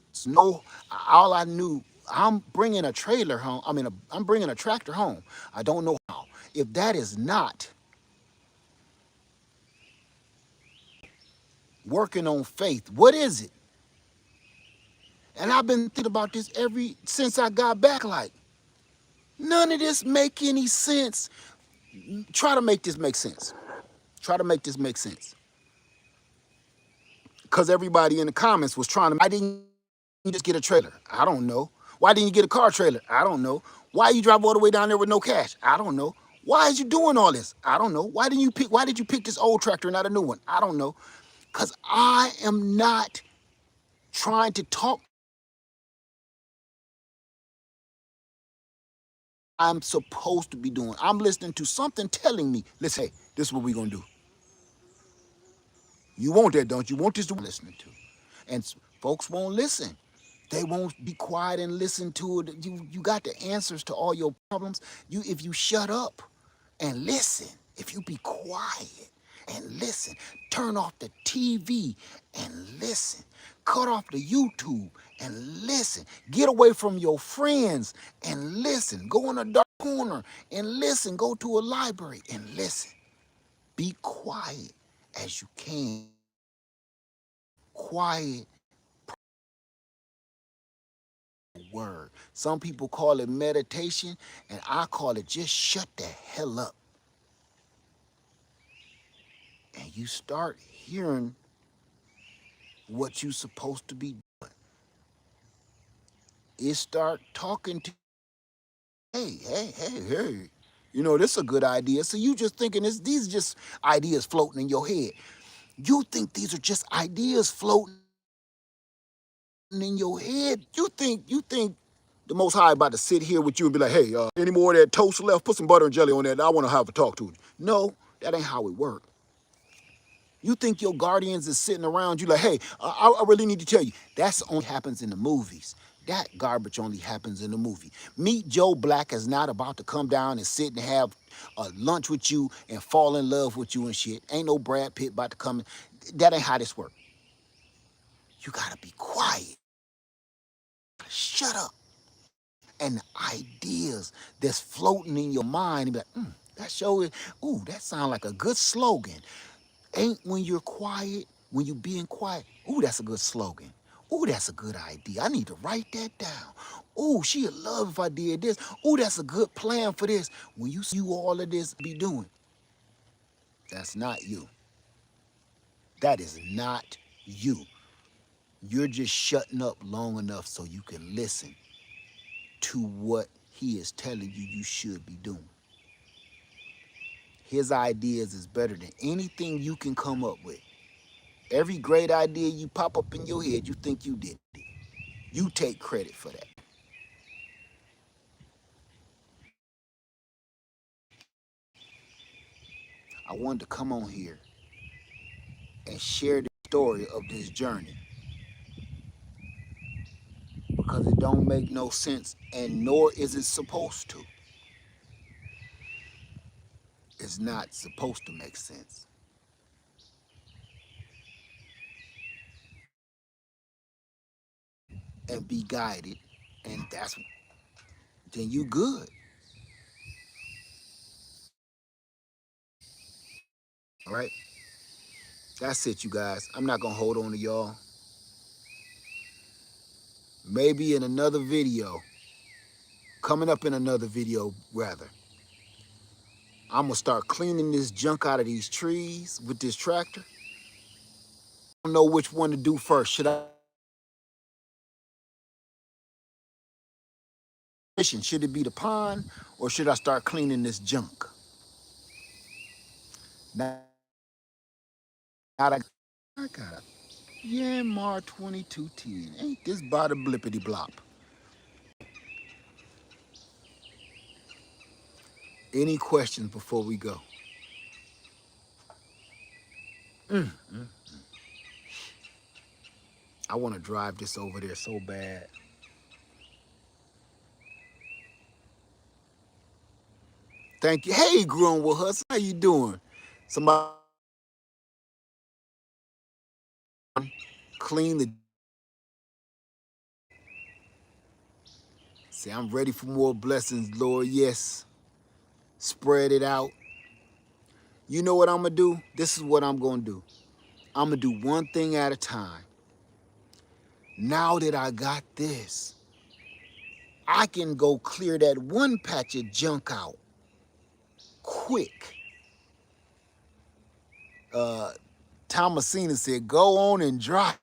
It's no, all I knew, I'm bringing a trailer home. I'm bringing a tractor home. I don't know how. If that is not working on faith, what is it? And I've been thinking about this since I got back. Like, none of this make any sense. Try to make this make sense. Try to make this make sense. Because everybody in the comments was trying to. Why didn't you just get a trailer? I don't know. Why didn't you get a car trailer? I don't know. Why you drive all the way down there with no cash? I don't know. Why is you doing all this? I don't know. Why did you pick this old tractor and not a new one? I don't know. Because I am not trying to talk. I'm supposed to be doing. I'm listening to something telling me, listen, hey, this is what we're going to do. You want that, don't you? Want this to be listening to. And folks won't listen. They won't be quiet and listen to it. You got the answers to all your problems. If you shut up and listen, if you be quiet and listen, turn off the TV and listen, cut off the YouTube and listen, get away from your friends and listen, go in a dark corner and listen, go to a library and listen. Be quiet as you can. Quiet word. Some people call it meditation, and I call it just shut the hell up. And you start hearing what you're supposed to be doing. It start talking to, hey. You know, this is a good idea. So you just thinking these are just ideas floating in your head. You think these are just ideas floating in your head. You think the Most High about to sit here with you and be like, hey, any more of that toast left? Put some butter and jelly on that. I want to have a talk to you. No, that ain't how it works. You think your guardians is sitting around you like, hey, I really need to tell you. That's only happens in the movies. That garbage only happens in the movie. Meet Joe Black is not about to come down and sit and have lunch with you and fall in love with you and shit. Ain't no Brad Pitt about to come. That ain't how this works. You gotta be quiet. Shut up. And the ideas that's floating in your mind and be like, that show is, ooh, that sounds like a good slogan. Ain't when you're quiet, when you being quiet, ooh, that's a good slogan. Ooh, that's a good idea. I need to write that down. Ooh, she'd love if I did this. Ooh, that's a good plan for this. When you see all of this be doing, that's not you. That is not you. You're just shutting up long enough so you can listen to what he is telling you should be doing. His ideas is better than anything you can come up with. Every great idea you pop up in your head, you think you did it. You take credit for that. I wanted to come on here and share the story of this journey because it don't make no sense and nor is it supposed to. It's not supposed to make sense. And be guided, and then you good. All right. That's it, you guys. I'm not gonna hold on to y'all. Maybe in another video, coming up in another video, rather, I'm gonna start cleaning this junk out of these trees with this tractor. I don't know which one to do first. Should it be the pond, or should I start cleaning this junk? Now I got a Yanmar 2210. Ain't this by the blippity blop? Any questions before we go? I want to drive this over there so bad. Thank you. Hey, Grunwell Hudson, how you doing? Somebody clean the. Say, I'm ready for more blessings, Lord. Yes. Spread it out. You know what I'm going to do? This is what I'm going to do. I'm going to do one thing at a time. Now that I got this, I can go clear that one patch of junk out quick. Thomasina said, go on and drive.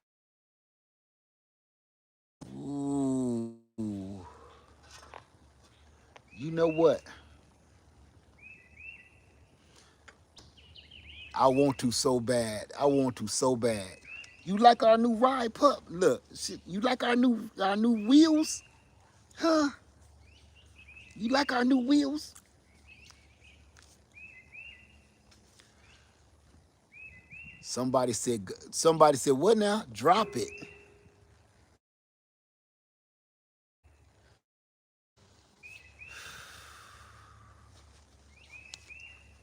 Ooh. You know what? I want to so bad. I want to so bad. You like our new ride pup? Look, shit, you like our new wheels? Huh? You like our new wheels? Somebody said, what now? Drop it.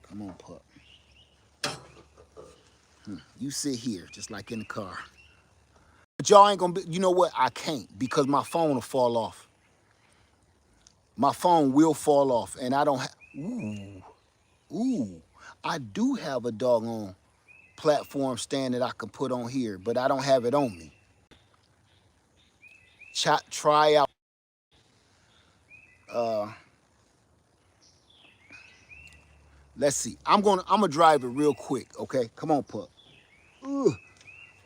Come on, pup. You sit here, just like in the car. But y'all ain't gonna be, you know what? I can't because my phone will fall off. My phone will fall off, and I don't have, ooh, I do have a doggone platform stand that I can put on here, but I don't have it on me. Try out. Let's see. I'm gonna drive it real quick. Okay, come on, pup. Ugh.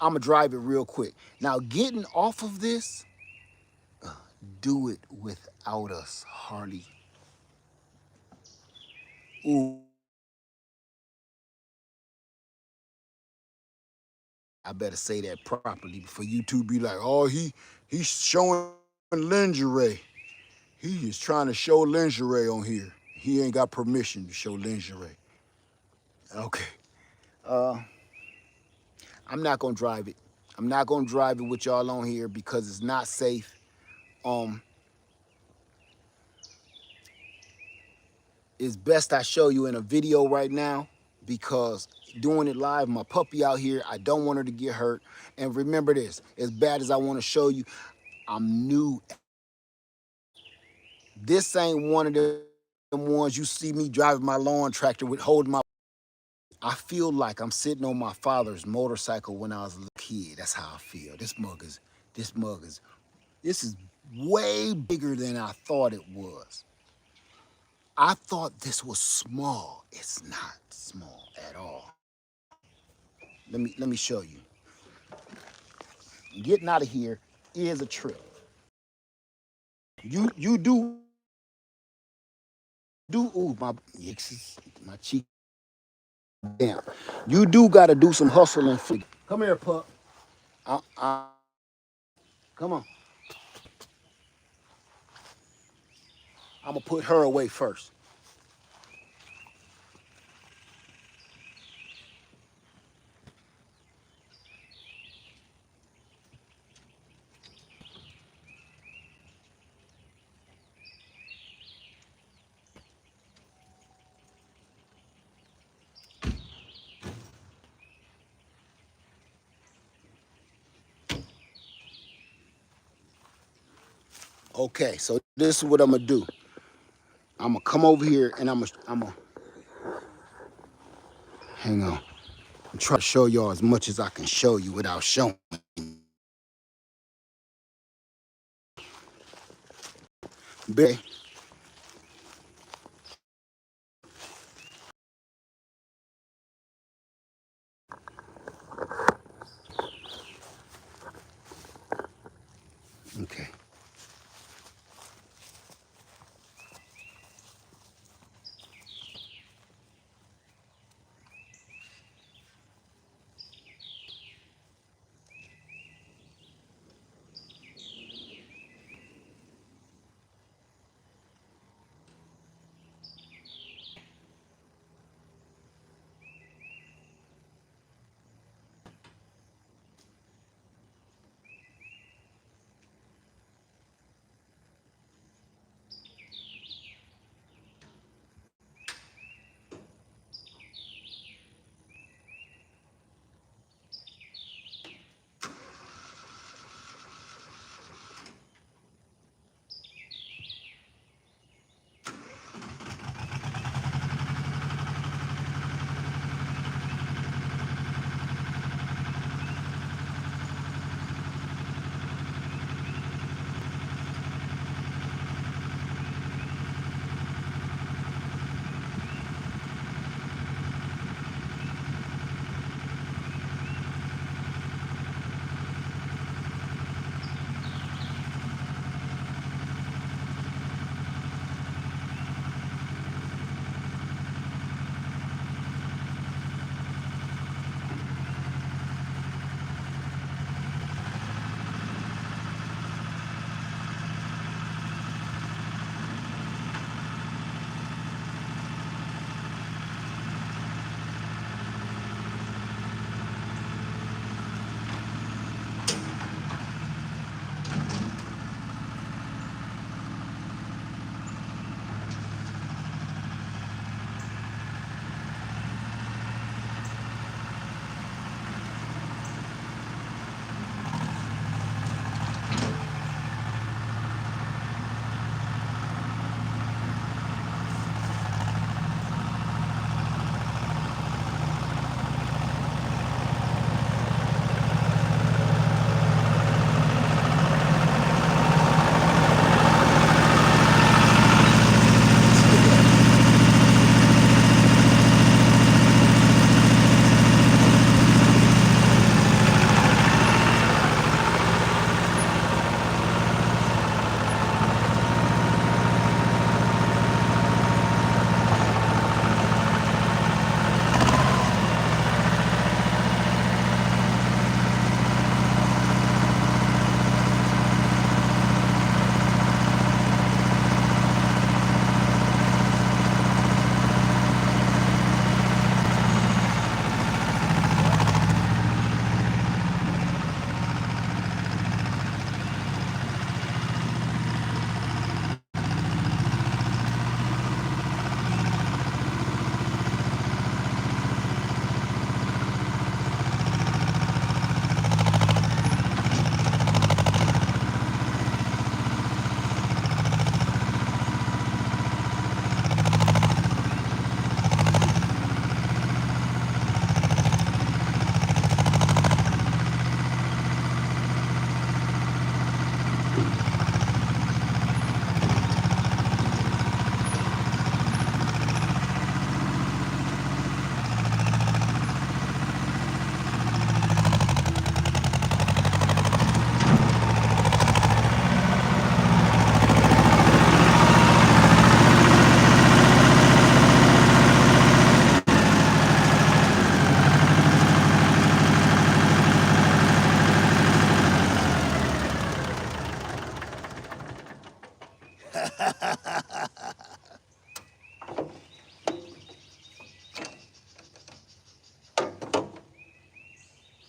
I'm gonna drive it real quick. Now, getting off of this, do it without us, Harley. Ooh, I better say that properly before you two be like, oh, he's showing lingerie. He is trying to show lingerie on here. He ain't got permission to show lingerie. Okay. I'm not gonna drive it. I'm not gonna drive it with y'all on here because it's not safe. Um, it's best I show you in a video right now because doing it live, my puppy out here, I don't want her to get hurt. And remember this, as bad as I want to show you, I'm new. This ain't one of them ones you see me driving my lawn tractor with holding my. I feel like I'm sitting on my father's motorcycle when I was a little kid. That's how I feel. This is way bigger than I thought it was. I thought this was small. It's not small at all. Let me show you. Getting out of here is a trip. You do ooh my cheek down. You do gotta do some hustling. Come here, pup. Come on. I'm gonna put her away first. Okay, so this is what I'm gonna do. I'm gonna come over here and I'm gonna hang on. I'm trying to show y'all as much as I can show you without showing. Okay. Okay.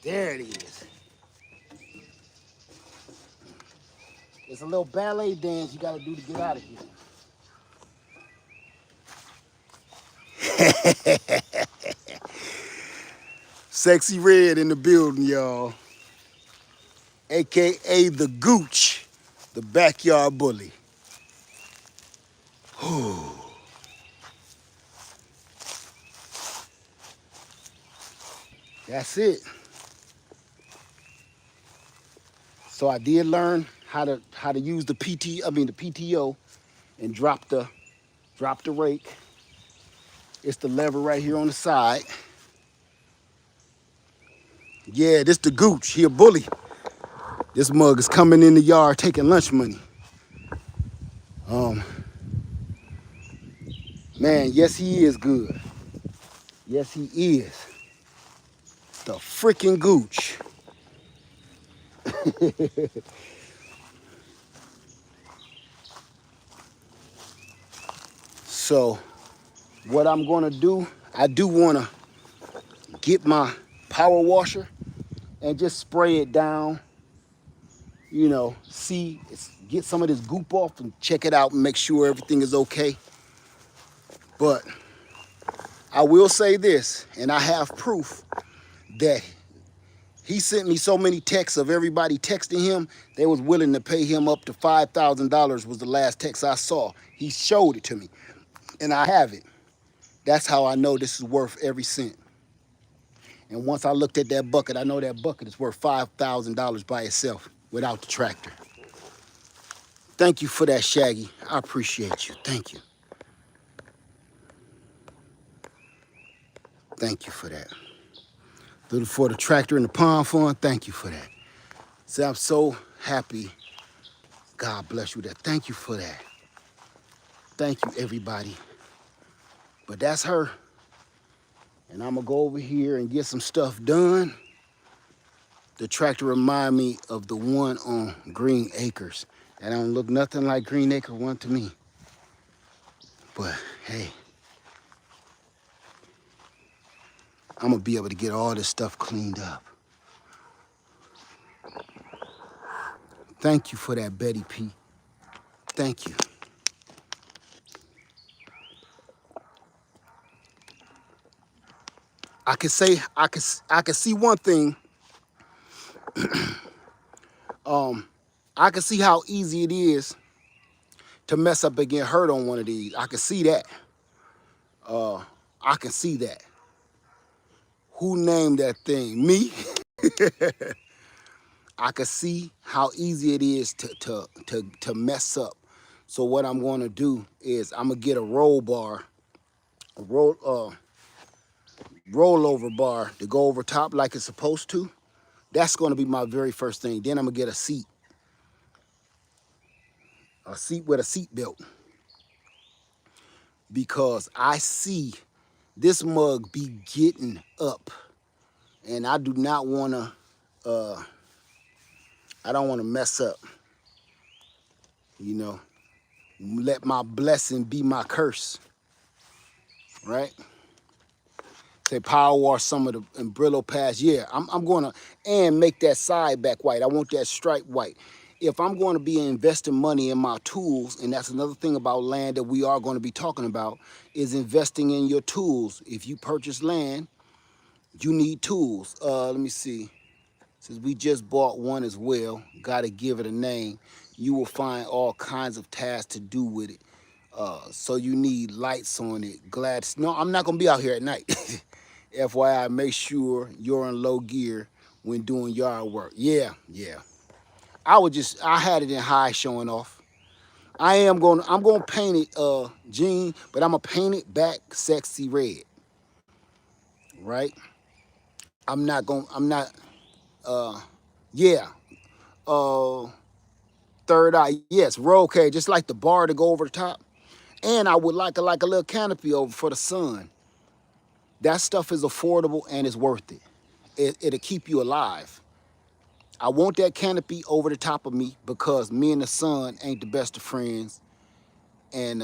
There it is. It's a little ballet dance you gotta do to get out of here. Sexy Red in the building, y'all. AKA the Gooch. The backyard bully. Whew. That's it. So I did learn how to use the the PTO and drop the rake. It's the lever right here on the side. Yeah, this the gooch. He a bully. This mug is coming in the yard taking lunch money. Um, man, yes he is good. Yes he is. The freaking gooch. So what I'm gonna do, I do wanna get my power washer and just spray it down, get some of this goop off and check it out and make sure everything is okay. But I will say this, and I have proof that he sent me so many texts of everybody texting him, they was willing to pay him up to $5,000 was the last text I saw. He showed it to me, and I have it. That's how I know this is worth every cent. And once I looked at that bucket, I know that bucket is worth $5,000 by itself without the tractor. Thank you for that, Shaggy. I appreciate you. Thank you. Thank you for that. Little for the tractor and the pond fund, thank you for that. See, I'm so happy. God bless you. That. Thank you for that. Thank you, everybody. But that's her. And I'm going to go over here and get some stuff done. The tractor remind me of the one on Green Acres. That don't look nothing like Green Acre one to me. But, hey, I'm going to be able to get all this stuff cleaned up. Thank you for that, Betty P. Thank you. I can see one thing. I can see how easy it is to mess up and get hurt on one of these. I can see that. I can see that. Who named that thing? Me? I can see how easy it is to mess up. So what I'm going to do is I'm gonna get a roll bar, a rollover bar to go over top like it's supposed to. That's going to be my very first thing. Then I'm gonna get a seat with a seat belt, because I see this mug be getting up, and I do not want to. I don't want to mess up. Let my blessing be my curse, right? Say power wash some of the and Brillo pads. Yeah, I'm going to, and make that side back white. I want that stripe white. If I'm going to be investing money in my tools, and that's another thing about land that we are going to be talking about, is investing in your tools. If you purchase land, you need tools. Let me see. Since we just bought one as well, got to give it a name. You will find all kinds of tasks to do with it. So you need lights on it. No, I'm not going to be out here at night. FYI, make sure you're in low gear when doing yard work. Yeah. I had it in high showing off. I'm gonna paint it Gene, but I'm gonna paint it back sexy red. Right? I'm not yeah. Uh Third eye, yes, roll cage, just like the bar to go over the top. And I would like a little canopy over for the sun. That stuff is affordable and it's worth it. It'll keep you alive. I want that canopy over the top of me because me and the sun ain't the best of friends. And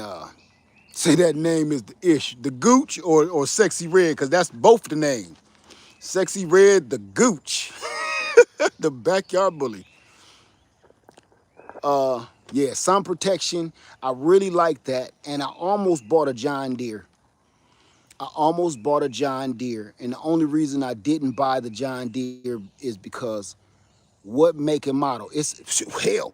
say that name is the ish, the gooch or sexy red, because that's both the name. Sexy red, the gooch, the backyard bully. Yeah, sun protection. I really like that, and I almost bought a John Deere. And the only reason I didn't buy the John Deere is because what make and model? It's hell.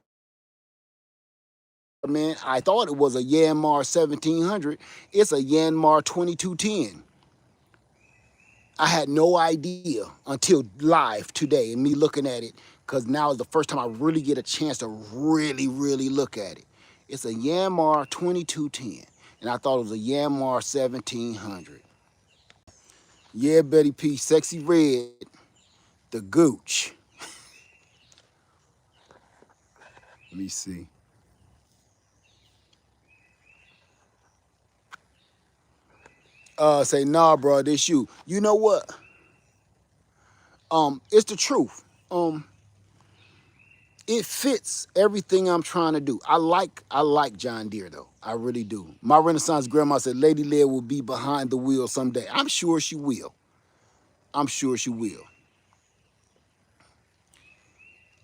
man. I thought it was a Yanmar 1700. It's a Yanmar 2210. I had no idea until live today and me looking at it, because now is the first time I really get a chance to really look at it. It's a Yanmar 2210, and I thought it was a Yanmar 1700. Yeah, Betty P, Sexy Red, the Gooch. Let me see. Say, nah, bro, this you. You know what? It's the truth. It fits everything I'm trying to do. I like John Deere though. I really do. My Renaissance grandma said Lady Lear will be behind the wheel someday. I'm sure she will. I'm sure she will.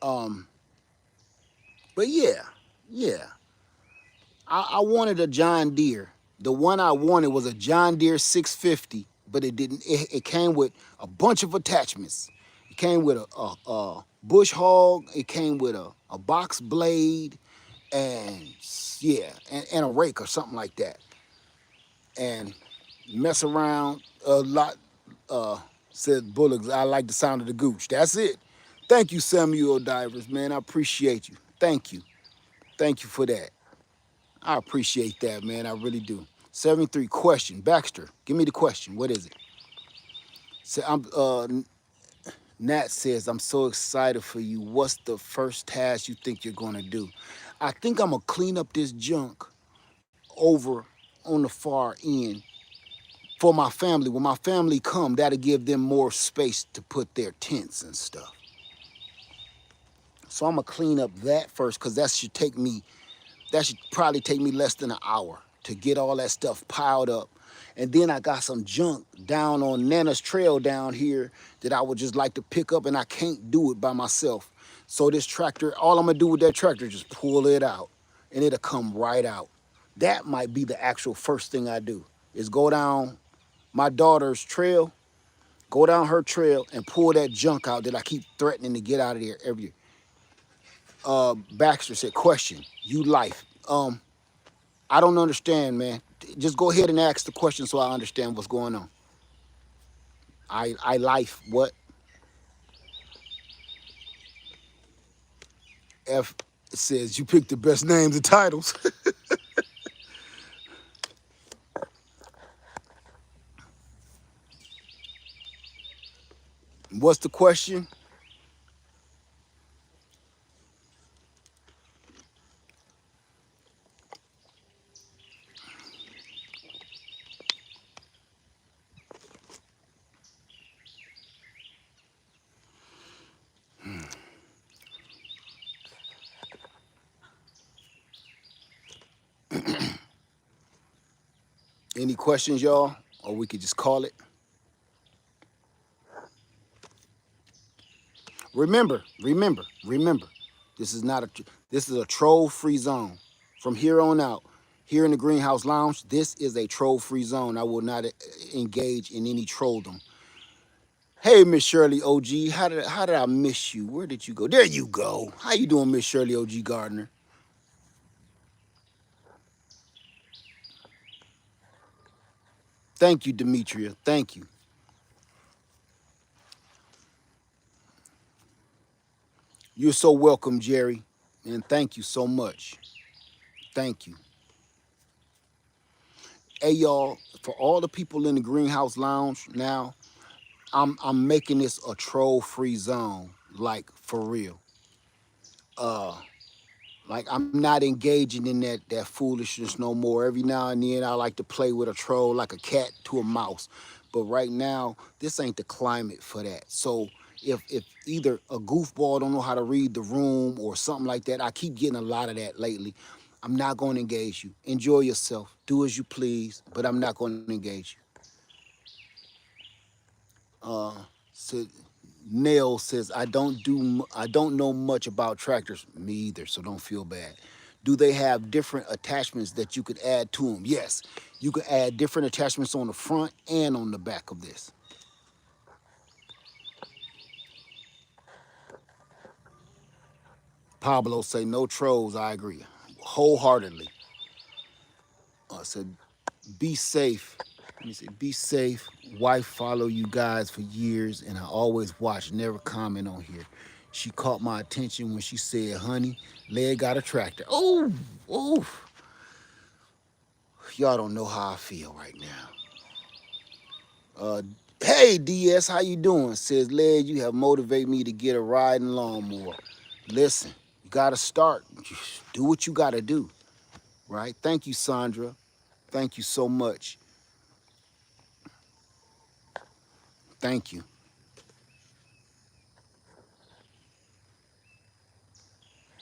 Um, but yeah. I wanted a John Deere. The one I wanted was a John Deere 650, but it didn't. It came with a bunch of attachments. It came with a bush hog. It came with a box blade, and yeah, and a rake or something like that. And mess around a lot. Said Bullocks, I like the sound of the gooch. That's it. Thank you, Samuel Divers, man. I appreciate you. Thank you. Thank you for that. I appreciate that, man. I really do. 73 question. Baxter, give me the question. What is it? So Nat says, I'm so excited for you. What's the first task you think you're gonna do? I think I'm gonna clean up this junk over on the far end for my family. When my family come, that'll give them more space to put their tents and stuff. So I'm gonna clean up that first, because that should probably take me less than an hour to get all that stuff piled up. And then I got some junk down on Nana's Trail down here that I would just like to pick up, and I can't do it by myself. So this tractor, all I'm gonna do with that tractor, just pull it out and it'll come right out. That might be the actual first thing I do, is go down my daughter's trail, go down her trail and pull that junk out that I keep threatening to get out of there every year. Baxter said, question, you life. I don't understand, man. Just go ahead and ask the question so I understand what's going on. I life what? F says you picked the best names and titles. What's the question? Any questions, y'all? Or we could just call it. Remember. This is not a this is a troll-free zone. From here on out, here in the Greenhouse Lounge, this is a troll-free zone. I will not engage in any trolldom. Hey, Miss Shirley OG, how did I miss you? Where did you go? There you go. How you doing, Miss Shirley OG Gardner? Thank you, Demetria. Thank you. You're so welcome, Jerry. And thank you so much. Thank you. Hey, y'all, for all the people in the Greenhouse Lounge now, I'm making this a troll-free zone, like for real. Uh, like I'm not engaging in that foolishness no more. Every now and then I like to play with a troll like a cat to a mouse. But right now, this ain't the climate for that. So if either a goofball don't know how to read the room or something like that, I keep getting a lot of that lately. I'm not going to engage you. Enjoy yourself. Do as you please, but I'm not going to engage you. So Nail says, I don't know much about tractors. Me either, so don't feel bad. Do they have different attachments that you could add to them? Yes, you can add different attachments on the front and on the back of this. Pablo say no trolls. I agree. wholeheartedly. So be safe. Let me say, be safe. Wife follow you guys for years, and I always watch, never comment on here. She caught my attention when she said, "Honey, leg got a tractor." Oh, oh, y'all don't know how I feel right now. Uh, hey DS, how you doing? Says Leg, you have motivated me to get a riding lawnmower. Listen, you gotta start. Do what you gotta do, right? Thank you, Sandra. Thank you so much. Thank you.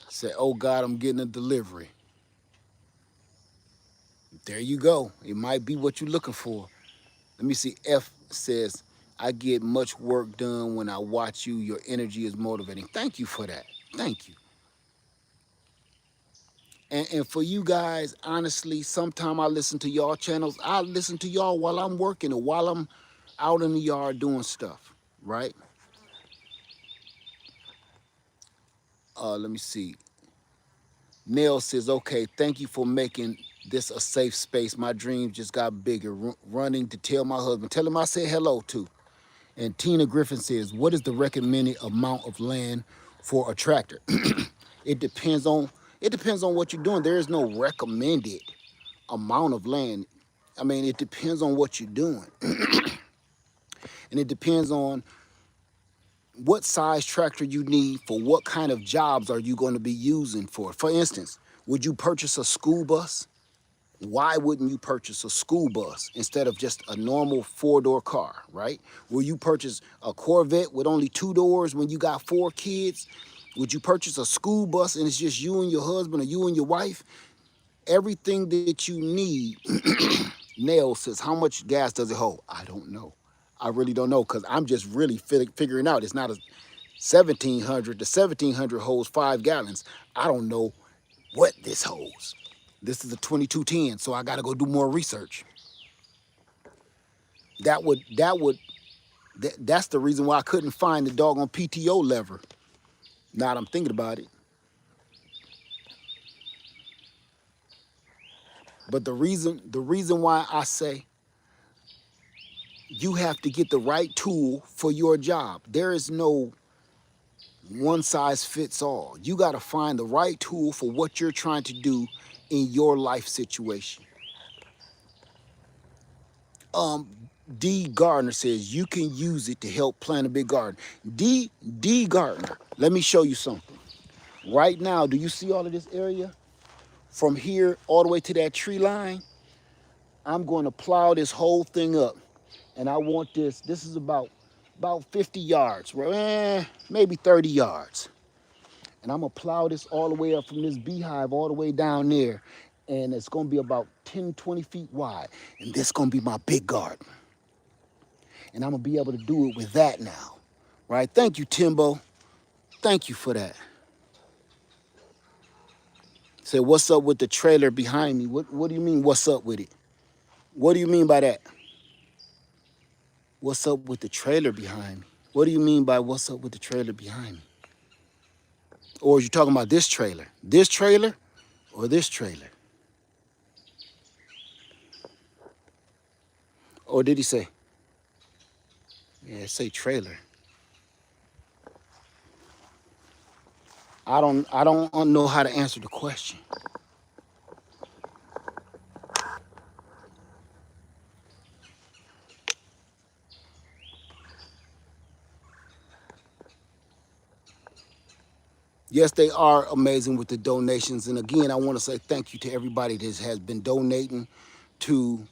Say, oh God, I'm getting a delivery. There you go. It might be what you're looking for. Let me see. F says, I get much work done when I watch you. Your energy is motivating. Thank you for that. Thank you. And for you guys, honestly, sometime I listen to y'all channels. I listen to y'all while I'm working or while I'm out in the yard doing stuff, right? Let me see. Nell says, okay, thank you for making this a safe space. My dreams just got bigger. Running to tell my husband. Tell him I said hello too. And Tina Griffin says, what is the recommended amount of land for a tractor? It depends on what you're doing. There is no recommended amount of land. I mean, it depends on what you're doing. And it depends on what size tractor you need for what kind of jobs are you going to be using for. For instance, would you purchase a school bus? Why wouldn't you purchase a school bus instead of just a normal four-door car, right? Will you purchase a Corvette with only two doors when you got four kids? Would you purchase a school bus and it's just you and your husband or you and your wife? Everything that you need. Nail says, how much gas does it hold? I don't know. I really don't know because I'm just really figuring out. It's not a 1700. The 1700 holds 5 gallons. I don't know what this holds. This is a 2210, so I got to go do more research. That's the reason why I couldn't find the doggone PTO lever. Now that I'm thinking about it. But the reason why I say you have to get the right tool for your job. There is no one size fits all. You got to find the right tool for what you're trying to do in your life situation. D Gardner says you can use it to help plant a big garden. D Gardner, let me show you something. Right now, do you see all of this area? From here all the way to that tree line, I'm going to plow this whole thing up. And I want this is about 50 yards, maybe 30 yards. And I'm gonna plow this all the way up from this beehive all the way down there. And it's gonna be about 10, 20 feet wide. And this is gonna be my big garden. And I'm gonna be able to do it with that now, right? Thank you, Timbo. Thank you for that. Say, what's up with the trailer behind me? What do you mean, what's up with it? What do you mean by that? What's up with the trailer behind me? What do you mean by what's up with the trailer behind me? Or are you talking about this trailer? This trailer or this trailer? Or did he say? Yeah, say trailer. I don't know how to answer the question. Yes, they are amazing with the donations. And again, I want to say thank you to everybody that has been donating to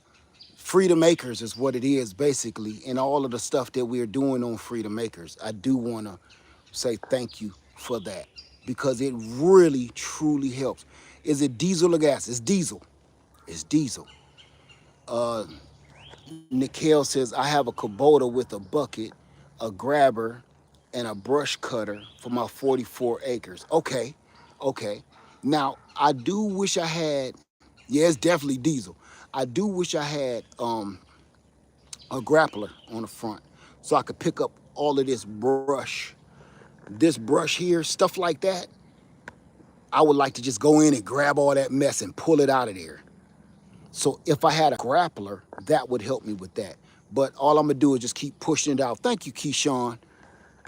Freedom Acres is what it is basically, and all of the stuff that we're doing on Freedom Acres. I do want to say thank you for that because it really, truly helps. Is it diesel or gas? It's diesel. It's diesel. Nikhil says, I have a Kubota with a bucket, a grabber, and a brush cutter for my 44 acres. Okay, okay. Now, I do wish I had, yeah, it's definitely diesel. I do wish I had a grappler on the front so I could pick up all of this brush here, stuff like that. I would like to just go in and grab all that mess and pull it out of there. So if I had a grappler, that would help me with that. But all I'm gonna do is just keep pushing it out. Thank you, Keyshawn.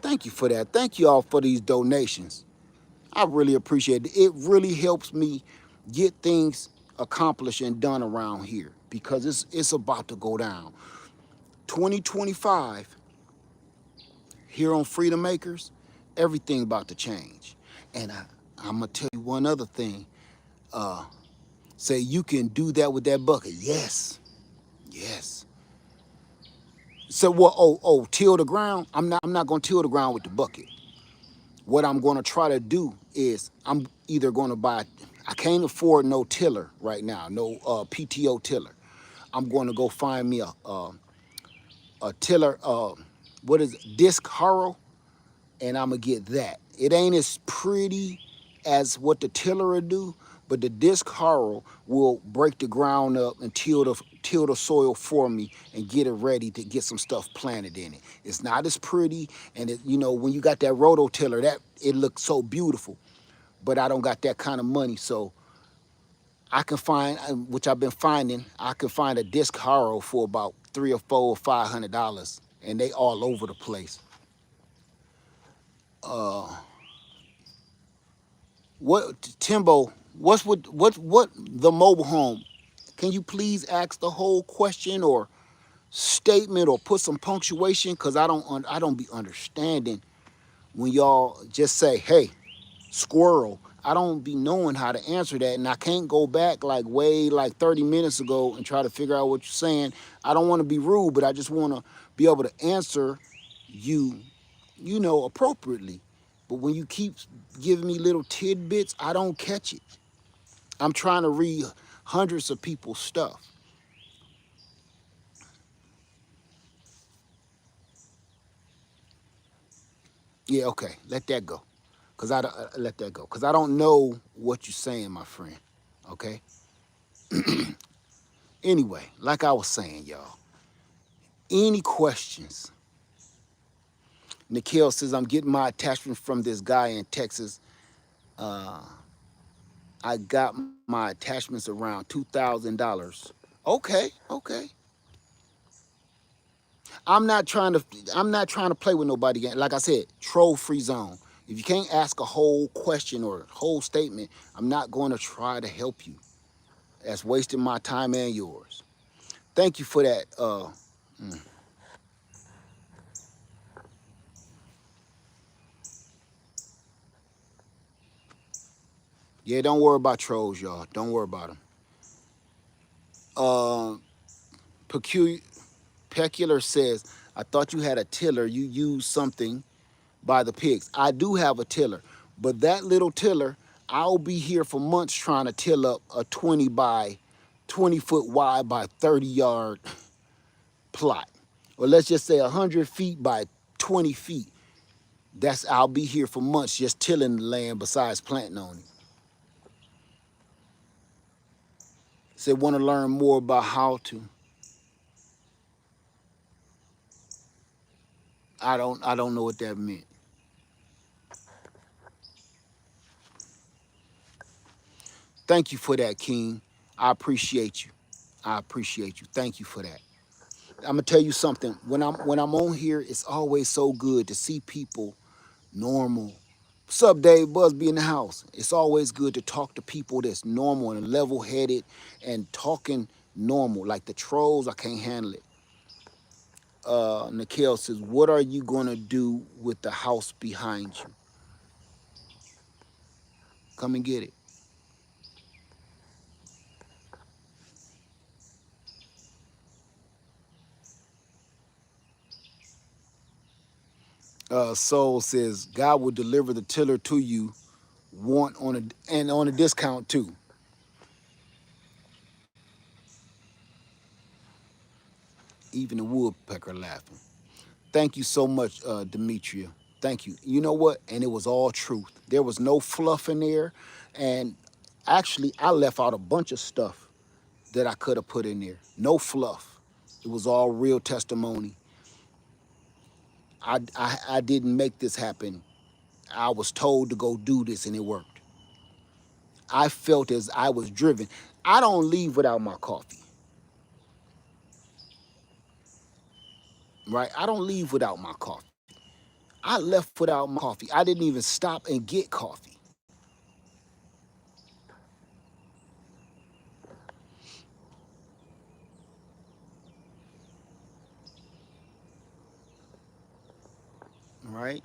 Thank you for that. Thank you all for these donations. I really appreciate it. It really helps me get things accomplished and done around here because it's about to go down. 2025 here on Freedom Makers, everything about to change. And I'm gonna tell you one other thing. Say you can do that with that bucket. Yes, yes. So what? Till the ground. I'm not gonna till the ground with the bucket. What I'm gonna try to do is I'm either gonna buy. I can't afford no tiller right now, no PTO tiller. I'm going to go find me a tiller. What is it? Disc harrow, and I'm gonna get that. It ain't as pretty as what the tiller will do, but the disc harrow will break the ground up and till the soil for me and get it ready to get some stuff planted in it. It's not as pretty, and when you got that rototiller, that it looks so beautiful. But I don't got that kind of money, so I can find, which I've been finding, I can find a disc harrow for about $300 or $400 or $500, and they all over the place. What Timbo? What the mobile home? Can you please ask the whole question or statement or put some punctuation? Cause I don't be understanding when y'all just say, "Hey, squirrel." I don't be knowing how to answer that, and I can't go back like 30 minutes ago and try to figure out what you're saying. I don't want to be rude, but I just want to be able to answer you, appropriately. But when you keep giving me little tidbits, I don't catch it. I'm trying to read hundreds of people's stuff. Yeah, okay, let that go. Cause let that go. Cause I don't know what you're saying, my friend. Okay. Anyway, like I was saying, y'all. Any questions? Nikhil says I'm getting my attachment from this guy in Texas. Uh, I got my attachments around $2,000. Okay, okay. I'm not trying to I'm not trying to play with nobody again. Like I said, troll free zone. If you can't ask a whole question or a whole statement, I'm not going to try to help you. That's wasting my time and yours. Thank you for that. Yeah, don't worry about trolls, y'all. Don't worry about them. Uh, peculiar, Peculiar says, I thought you had a tiller. You used something by the pigs. I do have a tiller, but that little tiller, I'll be here for months trying to till up a 20 foot wide by 30-yard plot. Or let's just say 100 feet by 20 feet. I'll be here for months just tilling the land besides planting on it. Say want to learn more about how to. I don't know what that meant. Thank you for that, King. I appreciate you. I appreciate you. Thank you for that. I'm gonna tell you something. When I'm on here, it's always so good to see people normal. What's up, Dave? Busby in the house. It's always good to talk to people that's normal and level-headed and talking normal. Like the trolls, I can't handle it. Nikhil says, "What are you gonna do with the house behind you? Come and get it." Soul says, "God will deliver the tiller to you, want on a discount too." Even the woodpecker laughing. Thank you so much, Demetria. Thank you. You know what? And it was all truth. There was no fluff in there. And actually, I left out a bunch of stuff that I could have put in there. No fluff. It was all real testimony. I didn't make this happen. I was told to go do this, and it worked. I felt as I was driven. I don't leave without my coffee, right? I don't leave without my coffee. I left without my coffee. I didn't even stop and get coffee, right?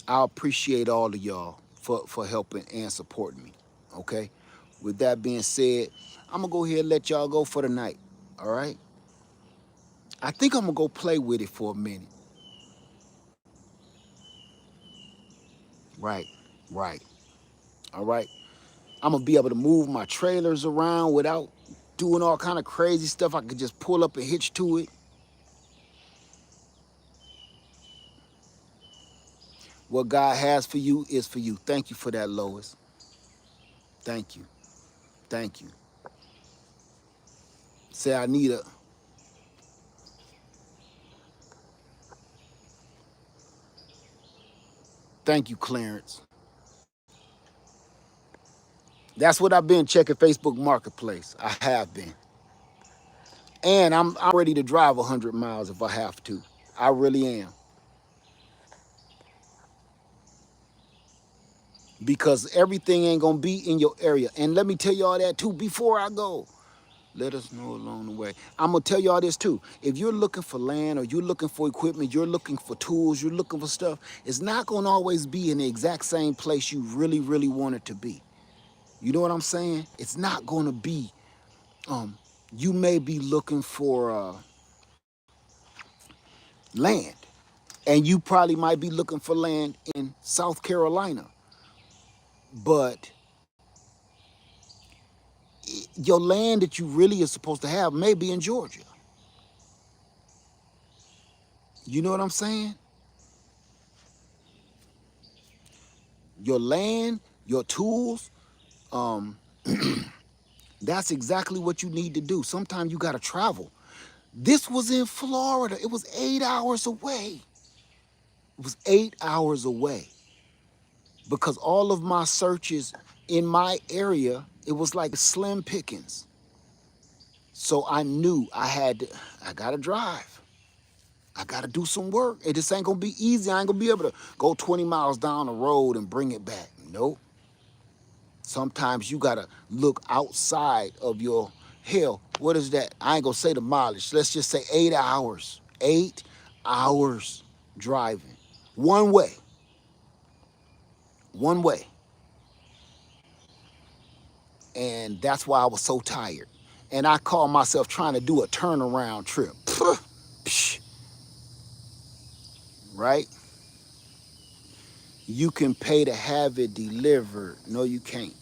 I appreciate all of y'all for helping and supporting me, okay? With that being said, I'm gonna go ahead and let y'all go for the night, all right? I think I'm gonna go play with it for a minute. Right, right, all right? I'm gonna be able to move my trailers around without doing all kind of crazy stuff. I could just pull up and hitch to it. What God has for you is for you. Thank you for that, Lois. Thank you. Thank you. Say I need a thank you, Clarence. That's what I've been checking Facebook Marketplace. I have been. And I'm ready to drive 100 miles if I have to. I really am. Because everything ain't gonna be in your area. And let me tell y'all that too before I go. Let us know along the way. I'm gonna tell y'all this too. If you're looking for land or you're looking for equipment, you're looking for tools, you're looking for stuff, it's not gonna always be in the exact same place you really, really want it to be. You know what I'm saying? It's not gonna be. You may be looking for land, and you probably might be looking for land in South Carolina, but your land that you really are supposed to have may be in Georgia. You know what I'm saying? Your land, your tools, um, that's exactly what you need to do. Sometimes you got to travel. This was in Florida. It was 8 hours away. It was 8 hours away because all of my searches in my area, it was like slim pickings. So I knew I got to drive. I got to do some work. It just ain't going to be easy. I ain't going to be able to go 20 miles down the road and bring it back. Nope. Sometimes you got to look outside of your hell. What is that? I ain't going to say the mileage. Let's just say 8 hours. 8 hours driving. One way. One way. And that's why I was so tired. And I called myself trying to do a turnaround trip. Right? You can pay to have it delivered. No, you can't.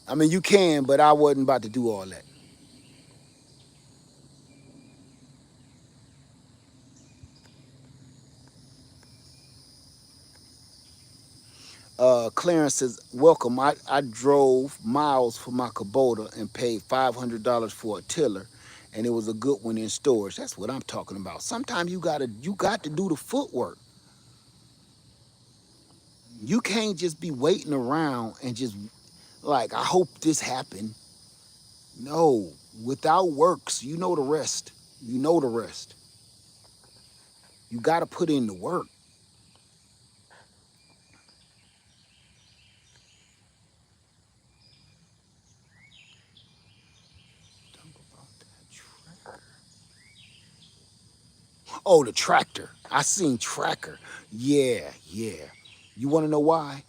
I mean, you can, but I wasn't about to do all that. Clarence says, welcome. I drove miles for my Kubota and paid $500 for a tiller, and it was a good one in storage. That's what I'm talking about. Sometimes you got to do the footwork. You can't just be waiting around and just like, I hope this happened. No, without works, you know the rest. You know the rest. You got to put in the work. Oh, the tractor. I seen tracker. Yeah, yeah. You want to know why?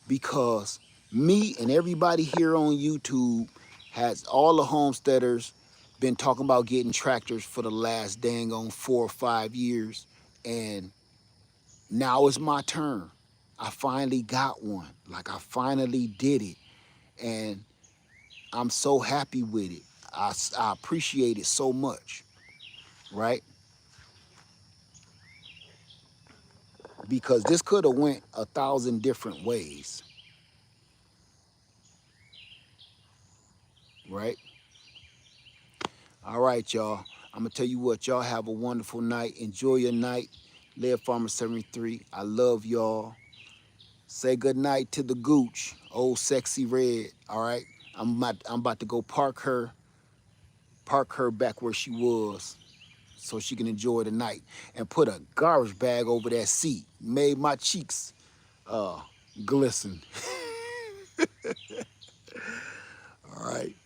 Because me and everybody here on YouTube has all the homesteaders been talking about getting tractors for the last dang on 4 or 5 years. And now it's my turn. I finally got one. Like I finally did it. And I'm so happy with it. I appreciate it so much, right? Because this could have went 1,000 different ways, right? All right, y'all. I'm gonna tell you what, y'all have a wonderful night. Enjoy your night. Lead Farmer 73. I love y'all. Say good night to the gooch, old sexy red. All right. I'm about to go park her back where she was so she can enjoy the night, and put a garbage bag over that seat. Made my cheeks uh glisten. All right.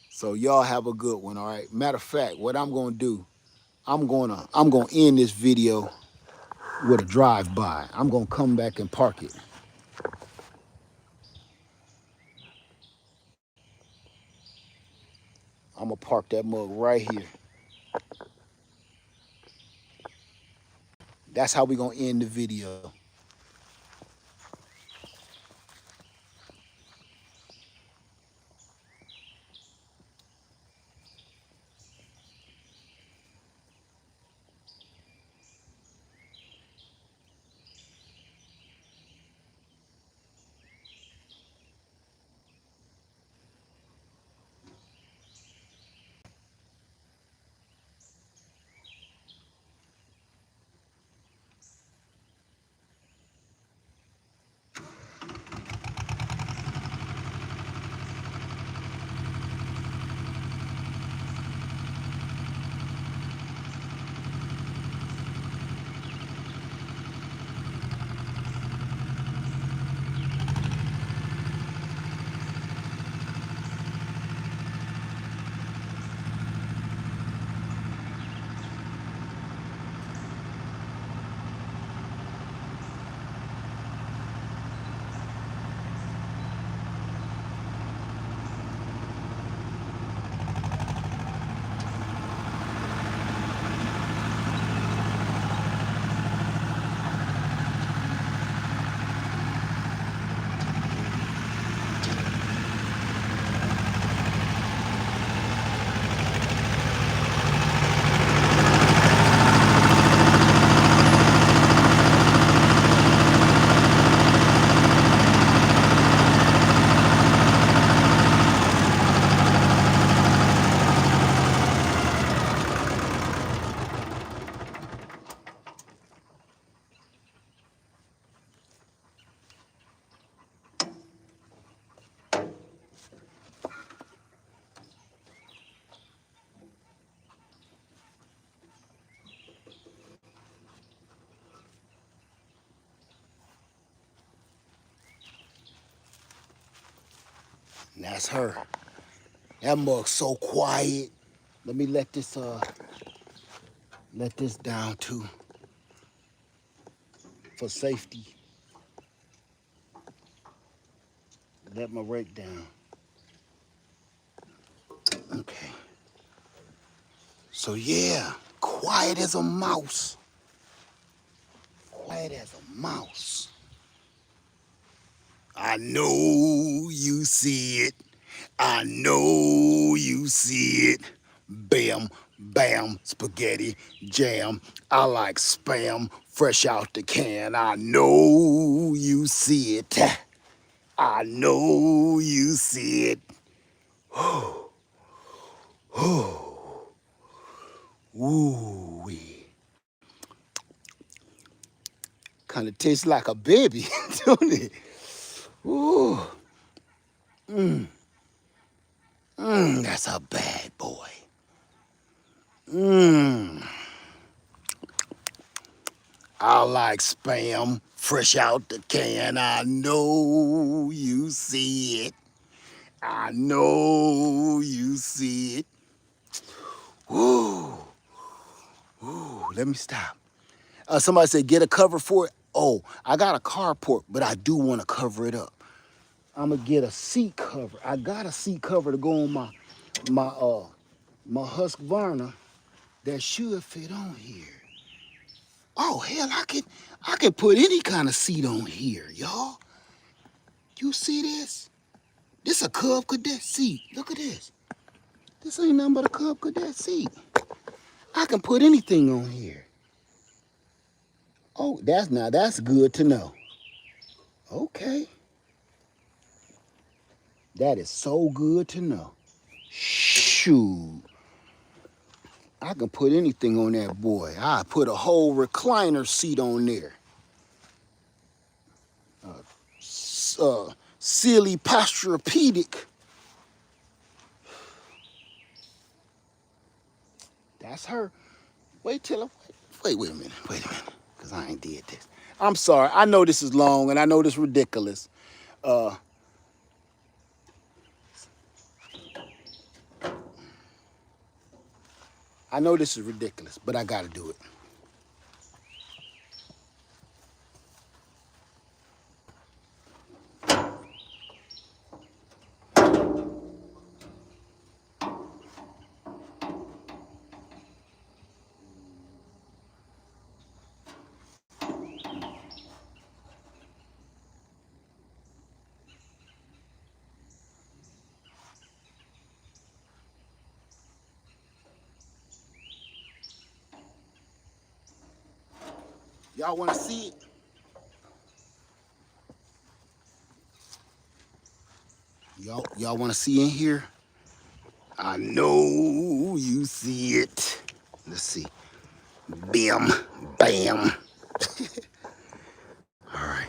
So y'all have a good one. All right. Matter of fact, what I'm gonna do, I'm gonna end this video with a drive-by. I'm gonna come back and park it. I'm gonna park that mug right here. That's how we gonna end the video. And that's her. That mug's so quiet. Let me let this down too for safety. Let my rake down. Okay. So yeah, quiet as a mouse. Quiet as a mouse. I know you see it. I know you see it. Bam, bam, spaghetti, jam. I like spam, fresh out the can. I know you see it. I know you see it. Ooh-wee. Kind of tastes like a baby, don't it? Ooh. That's a bad boy. I like spam, fresh out the can. I know you see it. I know you see it. Ooh. Ooh, let me stop. Somebody said, get a cover for it. Oh, I got a carport, but I do want to cover it up. I'm gonna get a seat cover. I got a seat cover to go on my Husqvarna that should fit on here. Oh hell, I can put any kind of seat on here, y'all. You see this? This a Cub Cadet seat. Look at this. This ain't nothing but a Cub Cadet seat. I can put anything on here. Oh, that's good to know. Okay. That is so good to know. Shoot. I can put anything on that boy. I put a whole recliner seat on there. Silly Posturepedic. That's her. Wait till I, wait a minute. Because I ain't did this. I'm sorry. I know this is long and I know this is ridiculous. I know this is ridiculous, but I gotta do it. Y'all wanna see it? Y'all wanna see in here? I know you see it. Let's see. Bam, bam. All right.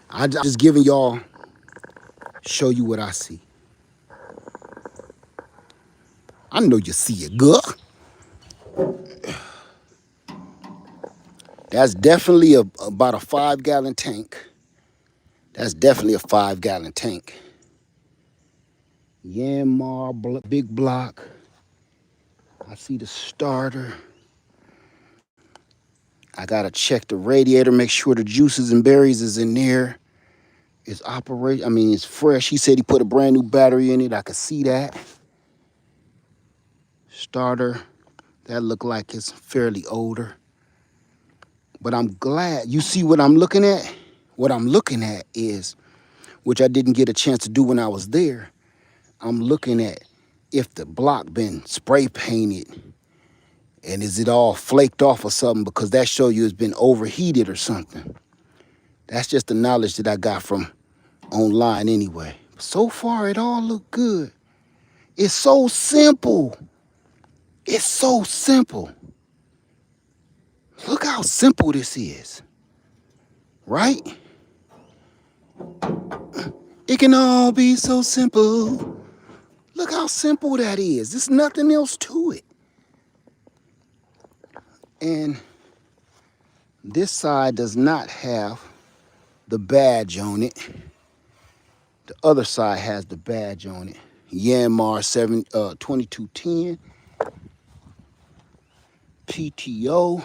I just giving y'all, show you what I see. I know you see it, girl. That's definitely about a 5-gallon tank. That's definitely a 5-gallon tank. Yanmar, big block. I see the starter. I gotta check the radiator, make sure the juices and berries is in there. It's it's fresh. He said he put a brand new battery in it. I could see that. Starter, that looked like it's fairly older. But I'm glad. You see what I'm looking at? What I'm looking at is, which I didn't get a chance to do when I was there, I'm looking at if the block been spray painted and is it all flaked off or something, because that show you it's been overheated or something. That's just the knowledge that I got from online anyway. So far, it all looked good. It's so simple. It's so simple. Look how simple this is, right? It can all be so simple. Look how simple that is. There's nothing else to it. And this side does not have the badge on it. The other side has the badge on it. Yanmar 2210 PTO.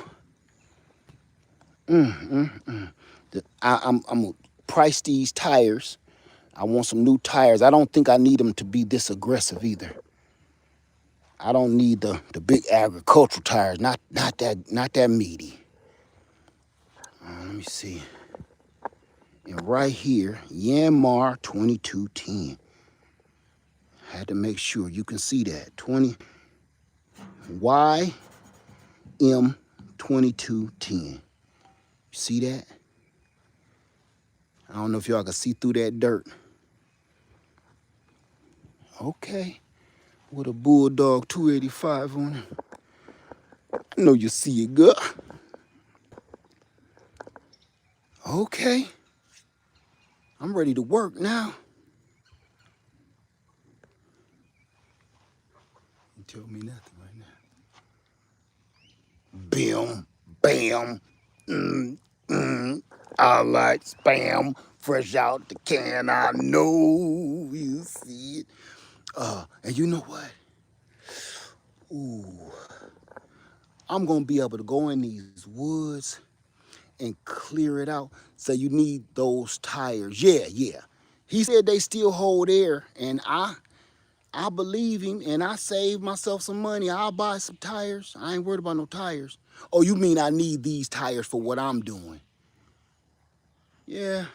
I'm gonna price these tires. I want some new tires. I don't think I need them to be this aggressive either. I don't need the big agricultural tires. Not that meaty. Let me see. And right here, Yanmar 2210. Had to make sure you can see that. 20 YM 2210. You see that? I don't know if y'all can see through that dirt. Okay. With a Bulldog 285 on it. I know you see it, girl. Okay. I'm ready to work now. You tell me nothing right now. Bam, bam, I like spam, fresh out the can. I know you see it. And you know what? Ooh, I'm gonna be able to go in these woods and clear it out. So you need those tires. Yeah. He said they still hold air, and I believe him, and I saved myself some money. I'll buy some tires. I ain't worried about no tires. Oh, you mean I need these tires for what I'm doing? Yeah.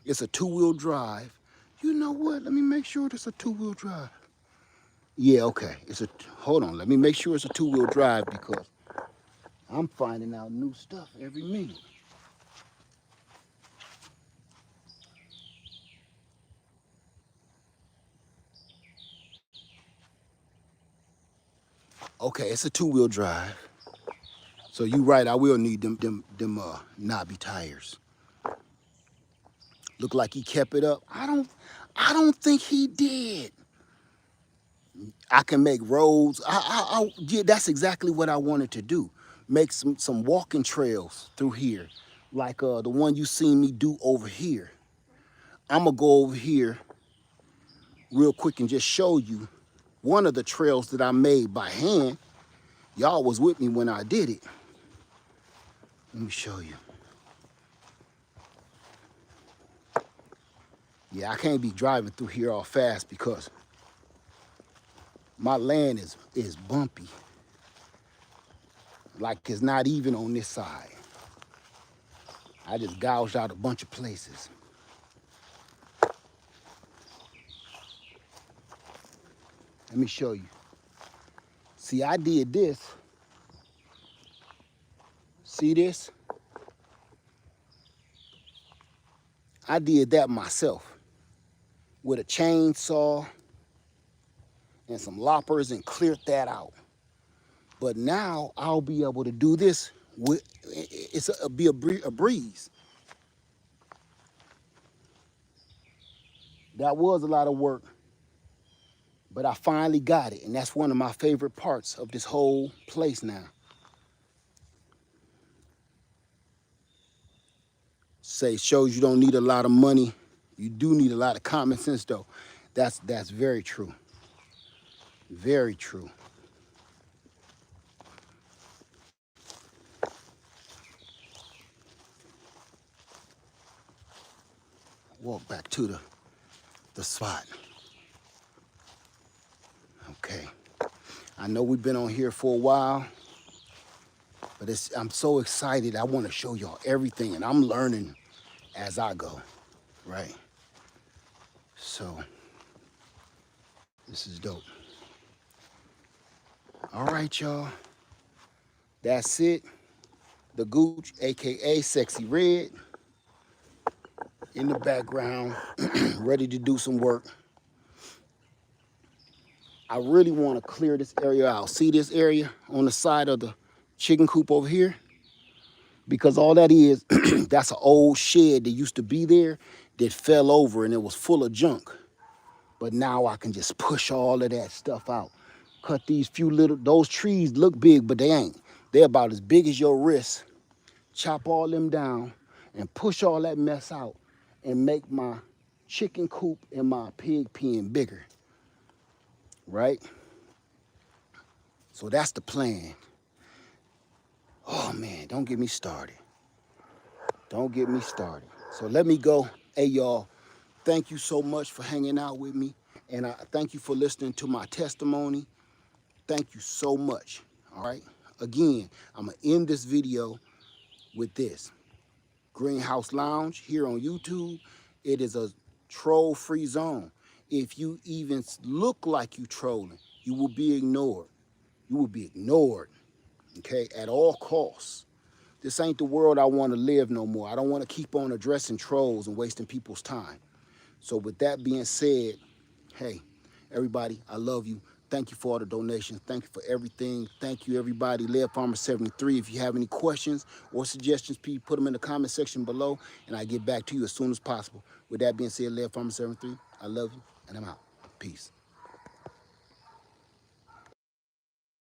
It's a 2-wheel drive. You know what? Let me make sure it's a 2-wheel drive. Yeah, okay. Hold on. Let me make sure it's a 2-wheel drive because I'm finding out new stuff every minute. Okay, it's a two-wheel drive. So you right, I will need them knobby tires. Look like he kept it up. I don't think he did. I can make roads. Yeah, that's exactly what I wanted to do. Make some walking trails through here, like the one you seen me do over here. I'm gonna go over here real quick and just show you one of the trails that I made by hand. Y'all was with me when I did it. Let me show you. Yeah, I can't be driving through here all fast because my land is bumpy. Like it's not even on this side. I just gouged out a bunch of places. Let me show you. See, I did this. See this? I did that myself with a chainsaw and some loppers and cleared that out. But now I'll be able to do this with, be a breeze. That was a lot of work, but I finally got it. And that's one of my favorite parts of this whole place now. Say, shows you don't need a lot of money. You do need a lot of common sense though. That's very true. Very true. Walk back to the spot. Okay. I know we've been on here for a while, but I'm so excited. I want to show y'all everything, and I'm learning as I go, right? So this is dope. All right, y'all. That's it. The Gooch, AKA Sexy Red, in the background, ready to do some work. I really want to clear this area out. See this area on the side of the chicken coop over here? Because all that is, that's an old shed that used to be there that fell over and it was full of junk. But now I can just push all of that stuff out. Cut these few those trees look big, but they ain't. They're about as big as your wrist. Chop all them down and push all that mess out and make my chicken coop and my pig pen bigger, right? So that's the plan. Oh man, don't get me started. Don't get me started. So let me go. Hey y'all, thank you so much for hanging out with me. And I thank you for listening to my testimony. Thank you so much, all right? Again, I'm gonna end this video with this. Greenhouse Lounge here on YouTube. It is a troll-free zone. If you even look like you trolling, you will be ignored. You will be ignored, okay, at all costs. This ain't the world I want to live no more. I don't want to keep on addressing trolls and wasting people's time. So with that being said, hey, everybody, I love you. Thank you for all the donations. Thank you for everything. Thank you, everybody. Lead Farmer 73. If you have any questions or suggestions, please put them in the comment section below, and I get back to you as soon as possible. With that being said, Lead Farmer 73, I love you, and I'm out. Peace.